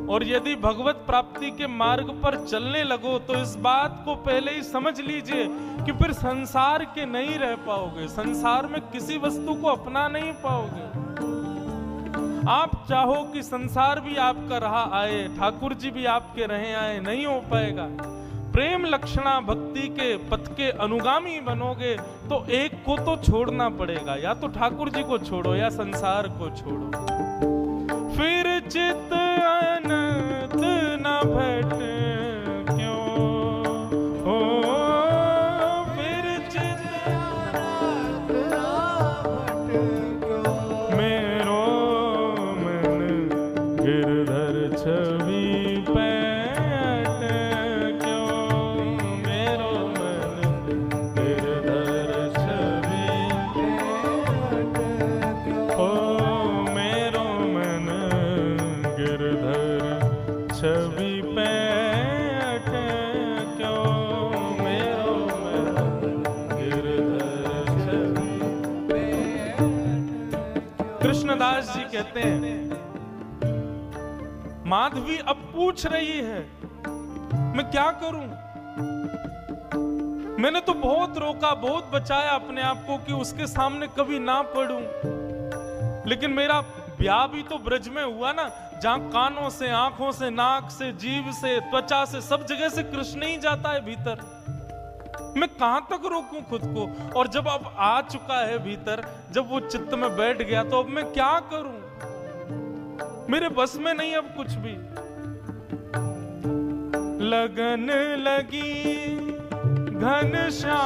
और यदि भगवत प्राप्ति के मार्ग पर चलने लगो तो इस बात को पहले ही समझ लीजिए कि फिर संसार के नहीं रह पाओगे, संसार में किसी वस्तु को अपना नहीं पाओगे। आप चाहो कि संसार भी आपका रहा आए, ठाकुर जी भी आपके रहे आए, नहीं हो पाएगा। प्रेम लक्षणा भक्ति के पथ के अनुगामी बनोगे तो एक को तो छोड़ना पड़ेगा, या तो ठाकुर जी को छोड़ो या संसार को छोड़ो। फिर चित्त अनंत न भटक्यो, ओ फिर चित्त अनंत न भटक्यो, मेरो मन गिरधर छवि पैठ क्यों, मेरो मन गिरधर छवि पैठ क्यों, मेरो मन गिरधर छवि पैठ क्यों, मेरो मन गिरधर छवि पैठ। कृष्णदास जी कहते हैं, माधवी अब पूछ रही है मैं क्या करूं, मैंने तो बहुत रोका, बहुत बचाया अपने आप को कि उसके सामने कभी ना पड़ूं, लेकिन मेरा ब्याह भी तो ब्रज में हुआ ना, जहां कानों से, आंखों से, नाक से, जीभ से, त्वचा से, सब जगह से कृष्ण ही जाता है भीतर। मैं कहां तक रोकूं खुद को? और जब अब आ चुका है भीतर, जब वो चित्त में बैठ गया, तो अब मैं क्या करूं? मेरे बस में नहीं अब कुछ भी। लगन लगी घनश्याम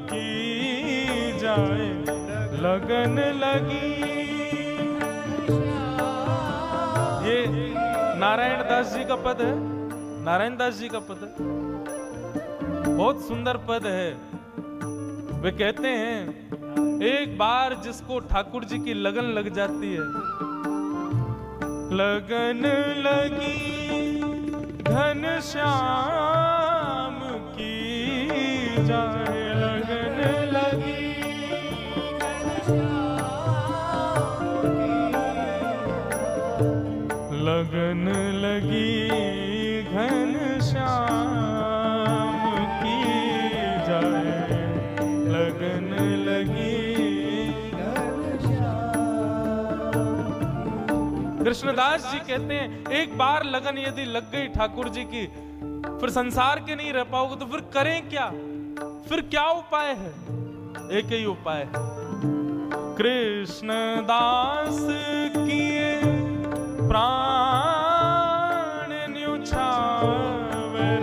की जाए, लगन लगी। ये नारायण दास जी का पद है, नारायण दास जी का पद है, बहुत सुंदर पद है। वे कहते हैं, एक बार जिसको ठाकुर जी की लगन लग जाती है, लगन लगी घनश्याम की जाए, लगन लगी घनश्याम, लगन लगी घनश्याम की जाए, लगन लगी। कृष्णदास जी कहते हैं, एक बार लगन यदि लग गई ठाकुर जी की, फिर संसार के नहीं रह पाओगे, तो फिर करें क्या? फिर क्या उपाय है? एक ही उपाय है, कृष्णदास किए प्राण न्युछावर,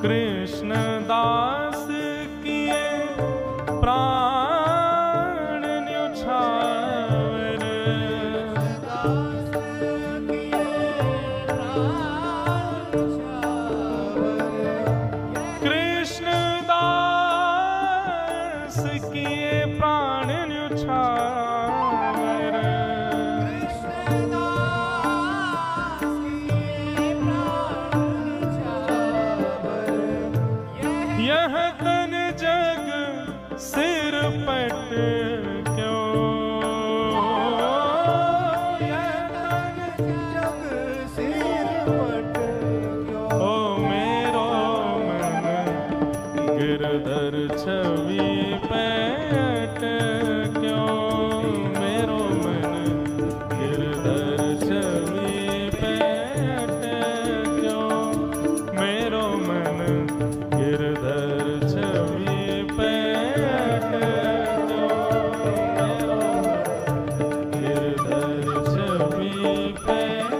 कृष्णदास किए प्राण न्युछावर, कृष्णदास किए प्राण न्युछावर, यह तन जग सिर पट क्यों, यह तन जग सिर पट क्यों, ओ मेरो मन गिरधर छवि पैठ क्यों, मेरो मन गिरधर छवि पैठ क्यों, मेरो मन गिरधर छवि पैठ क्यों, गिरधर छवि पैठ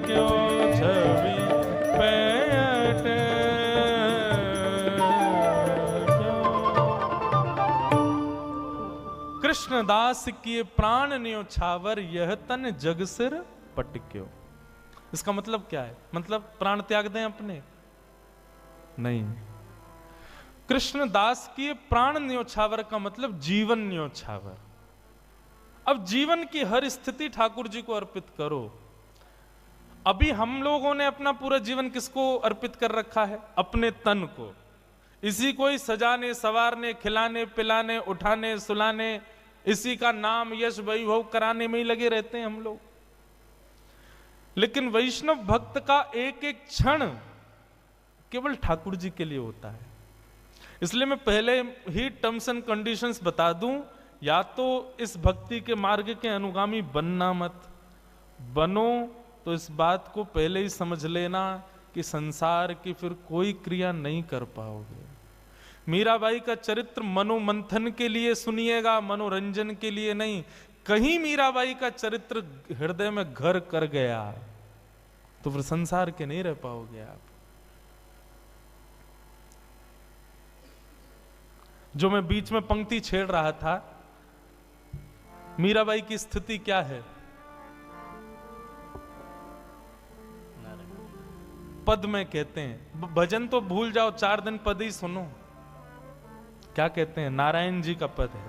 क्यों, छवि पैठ क्यों। कृष्णदास किए प्राण न्योछावर, यह तन जग सिर पटक्यो। इसका मतलब क्या है? मतलब प्राण त्याग दें अपने? नहीं। कृष्णदास किए प्राण न्योछावर का मतलब जीवन न्योछावर। अब जीवन की हर स्थिति ठाकुर जी को अर्पित करो। अभी हम लोगों ने अपना पूरा जीवन किसको अर्पित कर रखा है? अपने तन को। इसी को ही सजाने संवारने खिलाने पिलाने उठाने सुलाने, इसी का नाम यश वैभव कराने में ही लगे रहते हैं हम लोग। लेकिन वैष्णव भक्त का एक एक क्षण केवल ठाकुर जी के लिए होता है। इसलिए मैं पहले ही टर्म्स एंड कंडीशंस बता दूं, या तो इस भक्ति के मार्ग के अनुगामी बनना मत, बनो तो इस बात को पहले ही समझ लेना कि संसार की फिर कोई क्रिया नहीं कर पाओगे। मीराबाई का चरित्र मनोमंथन के लिए सुनिएगा, मनोरंजन के लिए नहीं। कहीं मीराबाई का चरित्र हृदय में घर कर गया तो फिर संसार के नहीं रह पाओगे आप। जो मैं बीच में पंक्ति छेड़ रहा था, मीराबाई की स्थिति क्या है? पद में कहते हैं, भजन तो भूल जाओ, 4 दिन पद ही सुनो। क्या कहते हैं? नारायण जी का पद है,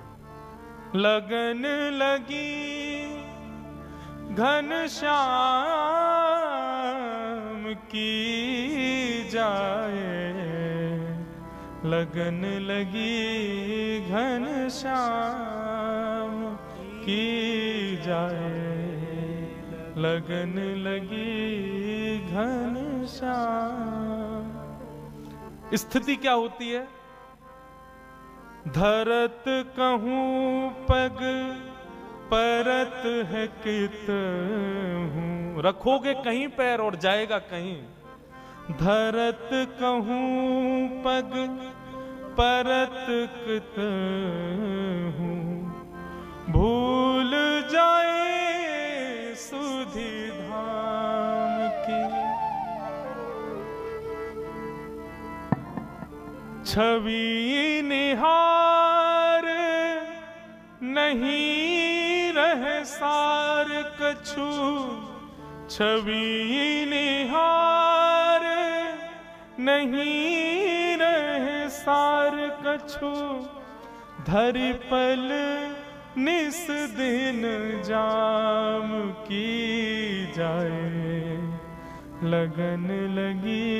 लगन लगी घन श्याम की जाए, लगन लगी घन श्याम की जाए, लगन लगी घन श्याम। स्थिति क्या होती है? धरत कहूं पग परत है कित हूं, रखोगे कहीं पैर और जाएगा कहीं। धरत कहूं पग परत कित हूं, भूल जाए सुधि धाम की। छवि निहार नहीं रह सार कछु, छवि निहार नहीं रह सार कछु, धरि पल निस दिन जाम की जाए, लगन लगी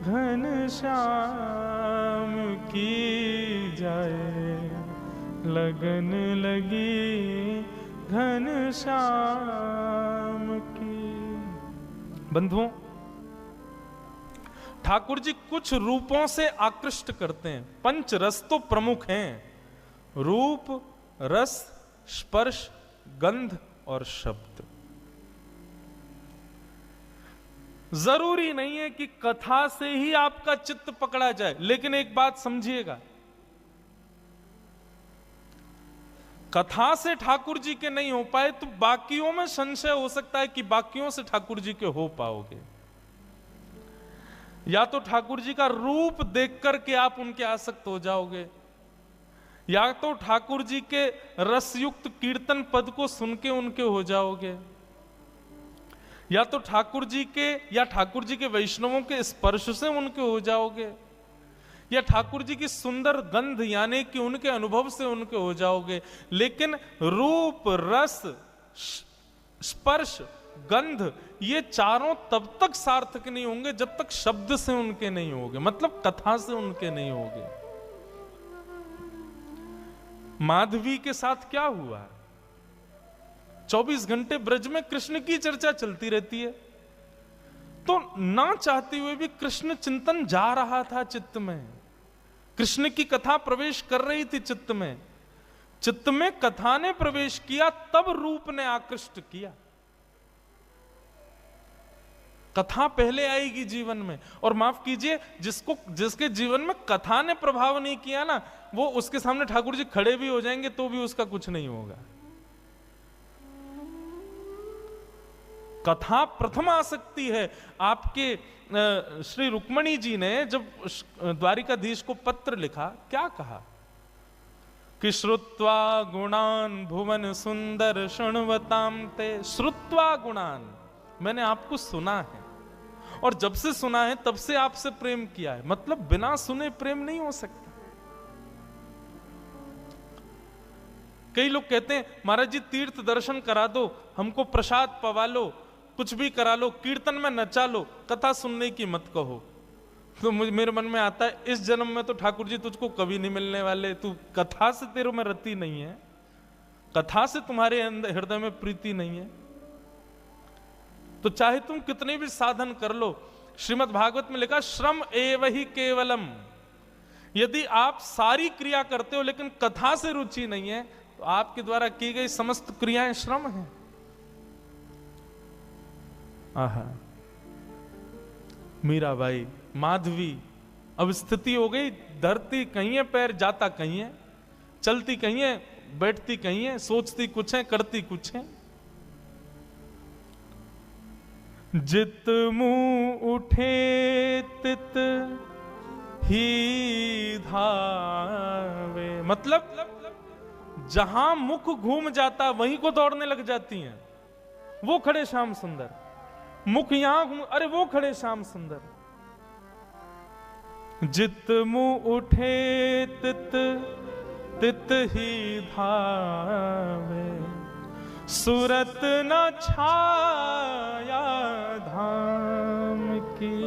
घन श्याम की जाए, लगन लगी घन श्याम की। बंधुओं, ठाकुर जी कुछ रूपों से आकृष्ट करते हैं। 5 रस तो प्रमुख हैं, रूप रस स्पर्श गंध और शब्द। जरूरी नहीं है कि कथा से ही आपका चित्त पकड़ा जाए, लेकिन एक बात समझिएगा, कथा से ठाकुर जी के नहीं हो पाए तो बाकियों में संशय हो सकता है कि बाकियों से ठाकुर जी के हो पाओगे। या तो ठाकुर जी का रूप देख करके आप उनके आसक्त हो जाओगे, या तो ठाकुर जी के रसयुक्त कीर्तन पद को सुन के उनके हो जाओगे, या तो ठाकुर जी के या ठाकुर जी के वैष्णवों के स्पर्श से उनके हो जाओगे, या ठाकुर जी की सुंदर गंध यानी कि उनके अनुभव से उनके हो जाओगे। लेकिन रूप रस स्पर्श गंध ये चारों तब तक सार्थक नहीं होंगे जब तक शब्द से उनके नहीं होंगे, मतलब कथा से उनके नहीं होंगे। माधवी के साथ क्या हुआ? 24 घंटे ब्रज में कृष्ण की चर्चा चलती रहती है, तो ना चाहते हुए भी कृष्ण चिंतन जा रहा था चित्त में, कृष्ण की कथा प्रवेश कर रही थी चित्त में। चित्त में कथा ने प्रवेश किया, तब रूप ने आकृष्ट किया। कथा पहले आएगी जीवन में, और माफ कीजिए जिसके जीवन में कथा ने प्रभाव नहीं किया ना, वो उसके सामने ठाकुर जी खड़े भी हो जाएंगे तो भी उसका कुछ नहीं होगा। कथा प्रथम आसक्ति है। आपके श्री रुक्मणी जी ने जब द्वारिकाधीश को पत्र लिखा, क्या कहा? कि श्रुत्वा गुणान भुवन सुंदर शृण्वताम ते। श्रुत्वा गुणान, मैंने आपको सुना है, और जब से सुना है तब से आपसे प्रेम किया है। मतलब बिना सुने प्रेम नहीं हो सकता। कई लोग कहते हैं महाराज जी तीर्थ दर्शन करा दो, हमको प्रसाद पवा लो, कुछ भी करा लो, कीर्तन में नचा लो, कथा सुनने की मत कहो। तो मेरे मन में आता है इस जन्म में तो ठाकुर जी तुझको कभी नहीं मिलने वाले। तू कथा से तेरे में रति नहीं है, कथा से तुम्हारे अंदर हृदय में प्रीति नहीं है, तो चाहे तुम कितने भी साधन कर लो। श्रीमद् भागवत में लिखा श्रम एव ही केवलम। यदि आप सारी क्रिया करते हो लेकिन कथा से रुचि नहीं है तो आपके द्वारा की गई समस्त क्रियाएं श्रम हैं। आहा, मीराबाई, माधवी, अब स्थिति हो गई धरती कहीं है, पैर जाता कहीं है, चलती कहीं है, बैठती कहीं है, सोचती कुछ है, करती कुछ है। जित मुंह उठे तित ही धावे। मतलब जहां मुख घूम जाता वहीं को दौड़ने लग जाती हैं। वो खड़े श्याम सुंदर, मुख यहां घूम, अरे वो खड़े श्याम सुंदर। जित मुंह उठे तित तित ही धावे, सूरत न छाया धाम की।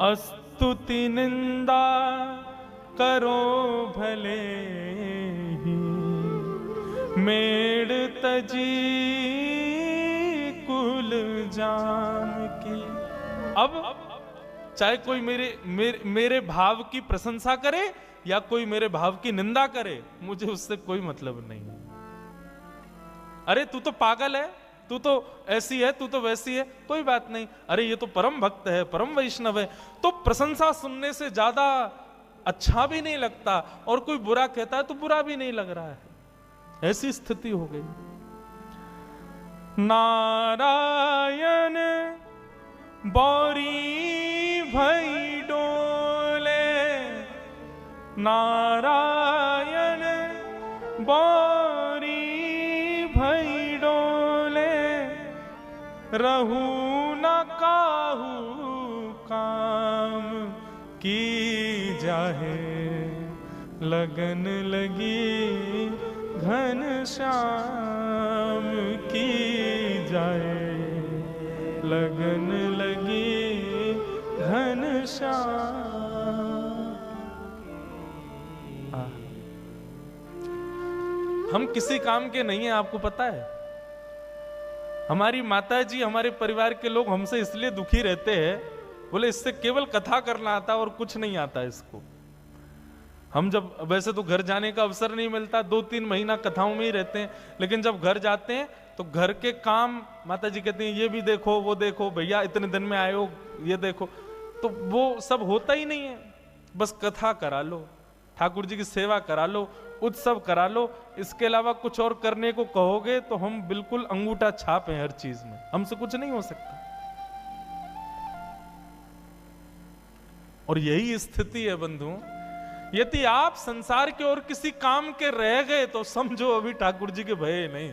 अस्तुति निंदा करो भले ही, मेड़ तजी कुल जाम की। अब चाहे कोई मेरे भाव की प्रशंसा करे या कोई मेरे भाव की निंदा करे, मुझे उससे कोई मतलब नहीं है। अरे तू तो पागल है, तू तो ऐसी है, तू तो वैसी है, कोई बात नहीं। अरे ये तो परम भक्त है, परम वैष्णव है, तो प्रशंसा सुनने से ज्यादा अच्छा भी नहीं लगता, और कोई बुरा कहता है तो बुरा भी नहीं लग रहा है। ऐसी स्थिति हो गई। नारायण बौरी भई डोले, नारायण बौरी भई डोले, रहू न काहू काम की जाहे, लगन लगी घन श्याम की जाए, लगन लगी घन श्याम। हम किसी काम के नहीं है, आपको पता है। हमारी माता जी, हमारे परिवार के लोग हमसे इसलिए दुखी रहते हैं, बोले इससे केवल कथा करना आता और कुछ नहीं आता इसको। हम जब, वैसे तो घर जाने का अवसर नहीं मिलता, 2-3 महीना कथाओं में ही रहते हैं, लेकिन जब घर जाते हैं तो घर के काम माता जी कहती हैं ये भी देखो, वो देखो, भैया इतने दिन में आए हो, ये देखो, तो वो सब होता ही नहीं है। बस कथा करा लो, ठाकुर जी की सेवा करा लो, उत्सव करा लो, इसके अलावा कुछ और करने को कहोगे तो हम बिल्कुल अंगूठा छाप हैं हर चीज में, हमसे कुछ नहीं हो सकता। और यही स्थिति है बंधुओं। यदि आप संसार के और किसी काम के रह गए तो समझो अभी ठाकुर जी के भय नहीं।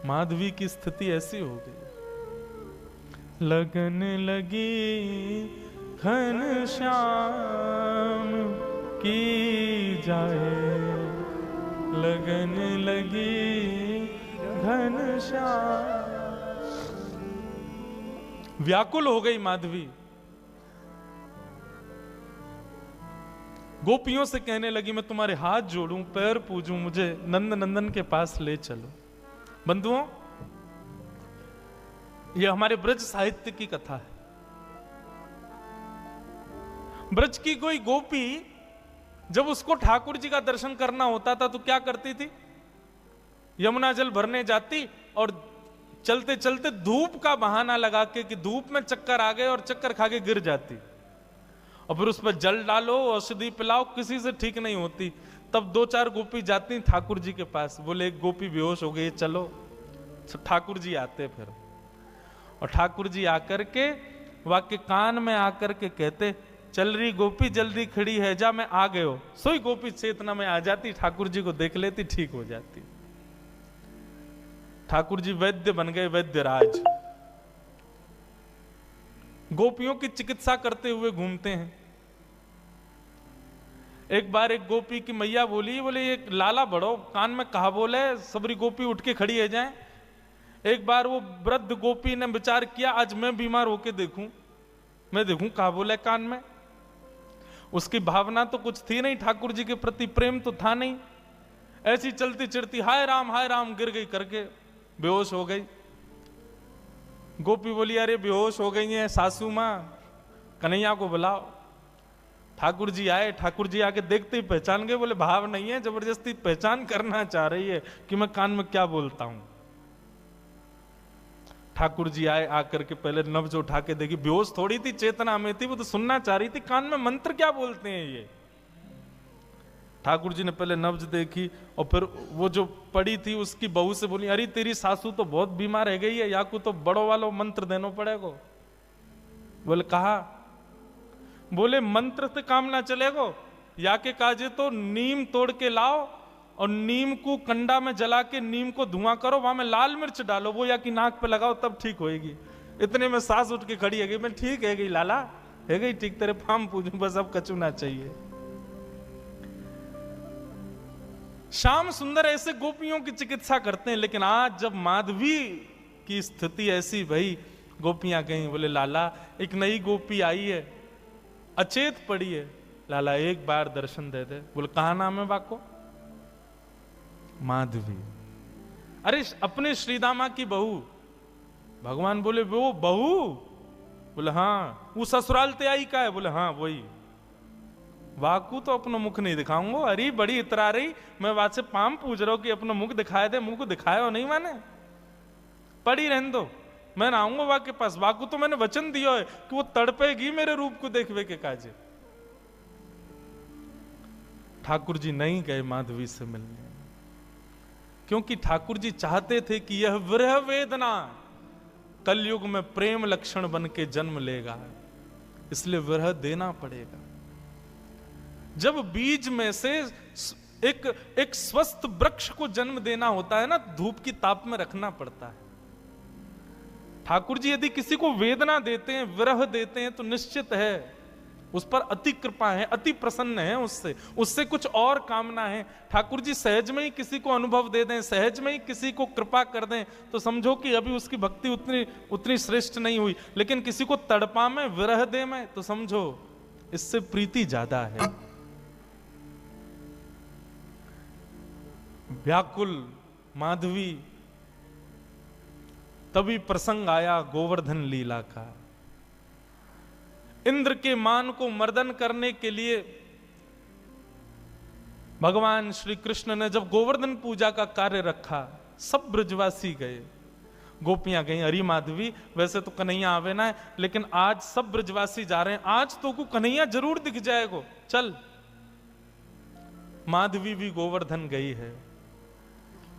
माधवी की स्थिति ऐसी हो गई। लगन लगी घन श्याम की जाए, लगन लगी घन श्याम। व्याकुल हो गई माधवी, गोपियों से कहने लगी मैं तुम्हारे हाथ जोड़ूं, पैर पूजूं, मुझे नंद नंदन के पास ले चलो। बंधुओं, यह हमारे ब्रज साहित्य की कथा है। ब्रज की कोई गोपी जब उसको ठाकुर जी का दर्शन करना होता था तो क्या करती थी? यमुना जल भरने जाती और चलते चलते धूप का बहाना लगा के कि धूप में चक्कर आ गए और चक्कर खा के गिर जाती, और फिर उस पर जल डालो, औषधि पिलाओ, किसी से ठीक नहीं होती। तब 2-4 गोपी जाती ठाकुर जी के पास, बोले एक गोपी बेहोश हो गई, चलो। ठाकुर जी आते फिर, और ठाकुर जी आकर के वाक्य कान में आकर के कहते चल रही गोपी जल्दी खड़ी है जा, मैं आ गयो। सोई गोपी चेतना में आ जाती, ठाकुर जी को देख लेती, ठीक हो जाती। ठाकुर जी वैद्य बन गए, वैद्य राज। गोपियों की चिकित्सा करते हुए घूमते हैं। एक बार एक गोपी की मैया बोली, बोले ये लाला बड़ो कान में कहा बोले, सबरी गोपी उठ के खड़ी है जाए। एक बार वो वृद्ध गोपी ने विचार किया, आज मैं बीमार होके देखूं, मैं देखूं कहा बोले कान में। उसकी भावना तो कुछ थी नहीं, ठाकुर जी के प्रति प्रेम तो था नहीं। ऐसी चलती चलती हाय राम गिर गई करके बेहोश हो गई। गोपी बोली अरे बेहोश हो गई है सासू मां, कन्हैया को बुलाओ। ठाकुर जी आए, ठाकुर जी आके देखते ही पहचान गए, बोले भाव नहीं है, जबरदस्ती पहचान करना चाह रही है कि मैं कान में क्या बोलता हूं। ठाकुर जी आए, आकर के पहले नब्ज उठा के देखी, बेहोश थोड़ी थी, चेतना में थी, वो तो सुनना चाह रही थी कान में मंत्र क्या बोलते हैं ये। ठाकुर जी ने पहले नब्ज देखी और फिर वो जो पड़ी थी उसकी बहू से बोली, अरे तेरी सासू तो बहुत बीमार रह गई है, या को तो बड़ो वालो मंत्र देना पड़ेगा। बोले कहा, बोले मंत्र से काम ना चलेगो, या के काजे तो नीम तोड़ के लाओ और नीम को कंडा में जला के नीम को धुआं करो, वहां में लाल मिर्च डालो, वो या की नाक पे लगाओ तब ठीक होएगी। इतने में सास उठ के खड़ी है गई, मैं ठीक है गई लाला, है गई ठीक, तेरे फार्म पूजू बस, अब कचू ना चाहिए। श्याम सुंदर ऐसे गोपियों की चिकित्सा करते हैं। लेकिन आज जब माधवी की स्थिति ऐसी भई, गोपियां गई, बोले लाला एक नई गोपी आई है, अचेत पड़ी है, लाला एक बार दर्शन दे दे। बोले कहा नाम है बाको? माधवी। अरे अपने श्रीदामा की बहू। भगवान बोले वो बहू? बोले हाँ। वो ससुराल ते आई का है? बोले हाँ वही। वाकू तो अपना मुख नहीं दिखाऊंगा। अरे बड़ी इतरा रही, मैं बात से पाम पूछ रहा हूं कि अपना मुख दिखाए दे, मुंह को दिखाया हो नहीं मैंने, पड़ी रहने दो, मैं आऊंगा वा के पास। वाकू तो मैंने वचन दिया है कि वो तड़पेगी मेरे रूप को देखवे के काजे। ठाकुर जी नहीं गए माधवी से मिलने, क्योंकि ठाकुर जी चाहते थे कि यह विरह वेदना कलयुग में प्रेम लक्षण बन के जन्म लेगा, इसलिए विरह देना पड़ेगा। जब बीज में से एक स्वस्थ वृक्ष को जन्म देना होता है ना, धूप की ताप में रखना पड़ता है। ठाकुर जी यदि किसी को वेदना देते हैं, विरह देते हैं, तो निश्चित है उस पर अति कृपा है, अति प्रसन्न है, उससे कुछ और कामना है। ठाकुर जी सहज में ही किसी को अनुभव दे दें, सहज में ही किसी को कृपा कर दें, तो समझो कि अभी उसकी भक्ति उतनी श्रेष्ठ नहीं हुई। लेकिन किसी को तड़पा में, विरह दे में, तो समझो इससे प्रीति ज्यादा है। व्याकुल माधवी, तभी प्रसंग आया गोवर्धन लीला का। इंद्र के मान को मर्दन करने के लिए भगवान श्री कृष्ण ने जब गोवर्धन पूजा का कार्य रखा, सब ब्रजवासी गए, गोपियां गई। अरे माधवी वैसे तो कन्हैया आवे ना है, लेकिन आज सब ब्रजवासी जा रहे हैं, आज तो को कन्हैया जरूर दिख जाएगा, चल। माधवी भी गोवर्धन गई है,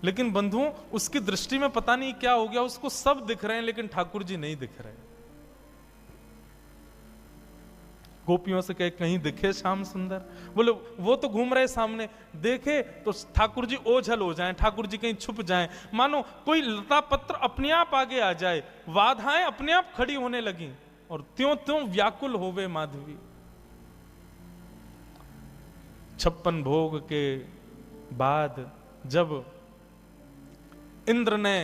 लेकिन बंधुओं उसकी दृष्टि में पता नहीं क्या हो गया, उसको सब दिख रहे हैं लेकिन ठाकुर जी नहीं दिख रहे। गोपियों से कहे कहीं दिखे श्याम सुंदर? बोले वो तो घूम रहे सामने, देखे तो ठाकुर जी ओझल हो जाएं, ठाकुर जी कहीं छुप जाएं, मानो कोई लता पत्र अपने आप आगे आ जाए, बाधाएं अपने आप खड़ी होने लगी और त्यों त्यों व्याकुल होवे माधवी। 56 भोग के बाद जब इंद्र ने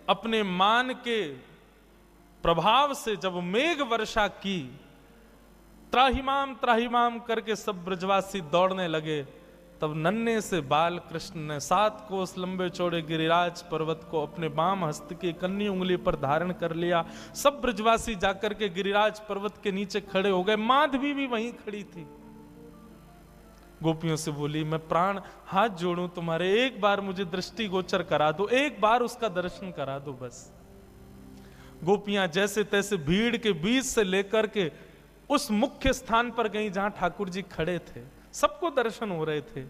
अपने मान के प्रभाव से जब मेघ वर्षा की, त्राहिमाम त्राहिमाम करके सब ब्रजवासी दौड़ने लगे, तब नन्हे से बाल कृष्ण ने 7 कोस लंबे चौड़े गिरिराज पर्वत को अपने बाम हस्त की कन्नी उंगली पर धारण कर लिया। सब ब्रजवासी जाकर के गिरिराज पर्वत के नीचे खड़े हो गए। माधवी भी वहीं खड़ी थी। गोपियों से बोली, मैं प्राण हाथ जोड़ूं तुम्हारे, एक बार मुझे दृष्टि गोचर करा दो, एक बार उसका दर्शन करा दो बस। गोपियां जैसे तैसे भीड़ के बीच से लेकर के उस मुख्य स्थान पर गई जहां ठाकुर जी खड़े थे, सबको दर्शन हो रहे थे।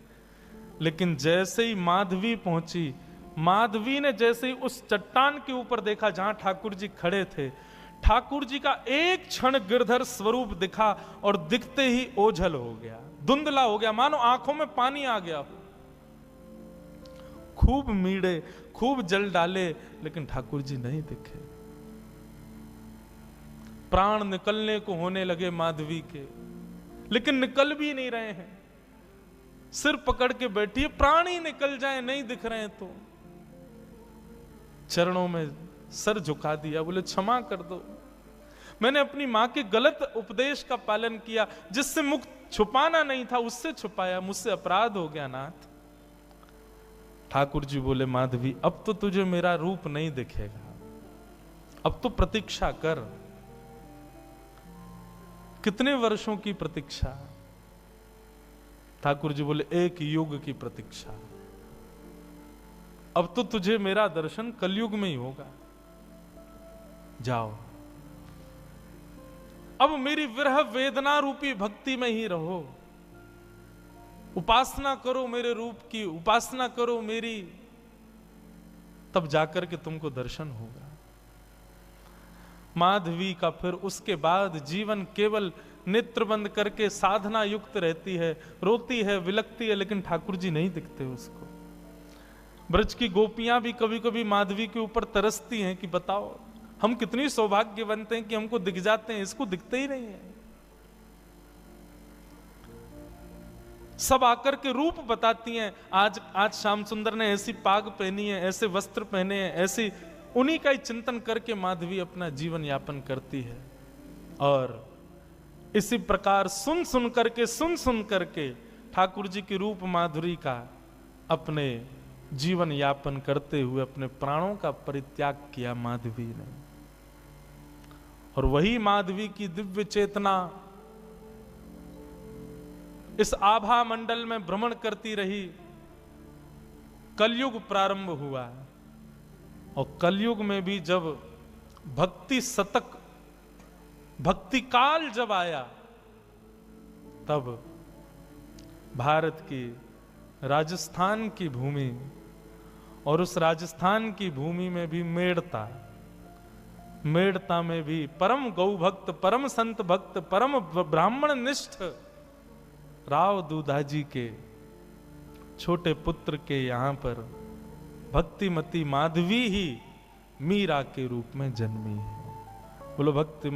लेकिन जैसे ही माधवी पहुंची, माधवी ने जैसे ही उस चट्टान के ऊपर देखा जहां ठाकुर जी खड़े थे, ठाकुर जी का एक क्षण गिरधर स्वरूप दिखा और दिखते ही ओझल हो गया, धुंधला हो गया, मानो आंखों में पानी आ गया हो। खूब मीड़े, खूब जल डाले, लेकिन ठाकुर जी नहीं दिखे। प्राण निकलने को होने लगे माधवी के, लेकिन निकल भी नहीं रहे हैं। सिर पकड़ के बैठी है, प्राण ही निकल जाए, नहीं दिख रहे हैं तो चरणों में सर झुका दिया, बोले क्षमा कर दो, मैंने अपनी मां के गलत उपदेश का पालन किया, जिससे मुख छुपाना नहीं था उससे छुपाया, मुझसे अपराध हो गया नाथ। ठाकुर जी बोले माधवी अब तो तुझे मेरा रूप नहीं दिखेगा, अब तो प्रतीक्षा कर। कितने वर्षों की प्रतीक्षा? ठाकुर जी बोले 1 युग की प्रतीक्षा। अब तो तुझे मेरा दर्शन कलयुग में ही होगा, जाओ अब मेरी विरह वेदना रूपी भक्ति में ही रहो, उपासना करो मेरे रूप की, उपासना करो मेरी, तब जाकर के तुमको दर्शन होगा। माधवी का फिर उसके बाद जीवन केवल नेत्र बंद करके साधना युक्त रहती है, रोती है, विलकती है, लेकिन ठाकुर जी नहीं दिखते उसको। ब्रज की गोपियां भी कभी कभी माधवी के ऊपर तरसती हैं कि बताओ हम कितनी सौभाग्यवंत हैं कि हमको दिख जाते हैं, इसको दिखते ही नहीं है। सब आकर के रूप बताती हैं, आज श्याम सुंदर ने ऐसी पाग पहनी है, ऐसे वस्त्र पहने हैं, ऐसी, उन्हीं का ही चिंतन करके माधवी अपना जीवन यापन करती है। और इसी प्रकार सुन सुन करके ठाकुर जी की रूप माधुरी का अपने जीवन यापन करते हुए अपने प्राणों का परित्याग किया माधवी ने। और वही माधवी की दिव्य चेतना इस आभा मंडल में भ्रमण करती रही। कलयुग प्रारंभ हुआ और कलयुग में भी जब भक्ति शतक, भक्ति काल जब आया, तब भारत की राजस्थान की भूमि, और उस राजस्थान की भूमि में भी मेड़ता में भी परम गौ भक्त, परम संत भक्त, परम ब्राह्मण निष्ठ राव दूधाजी के छोटे पुत्र के यहां पर भक्तिमती माधवी ही मीरा के रूप में जन्मी है। बोलो भक्ति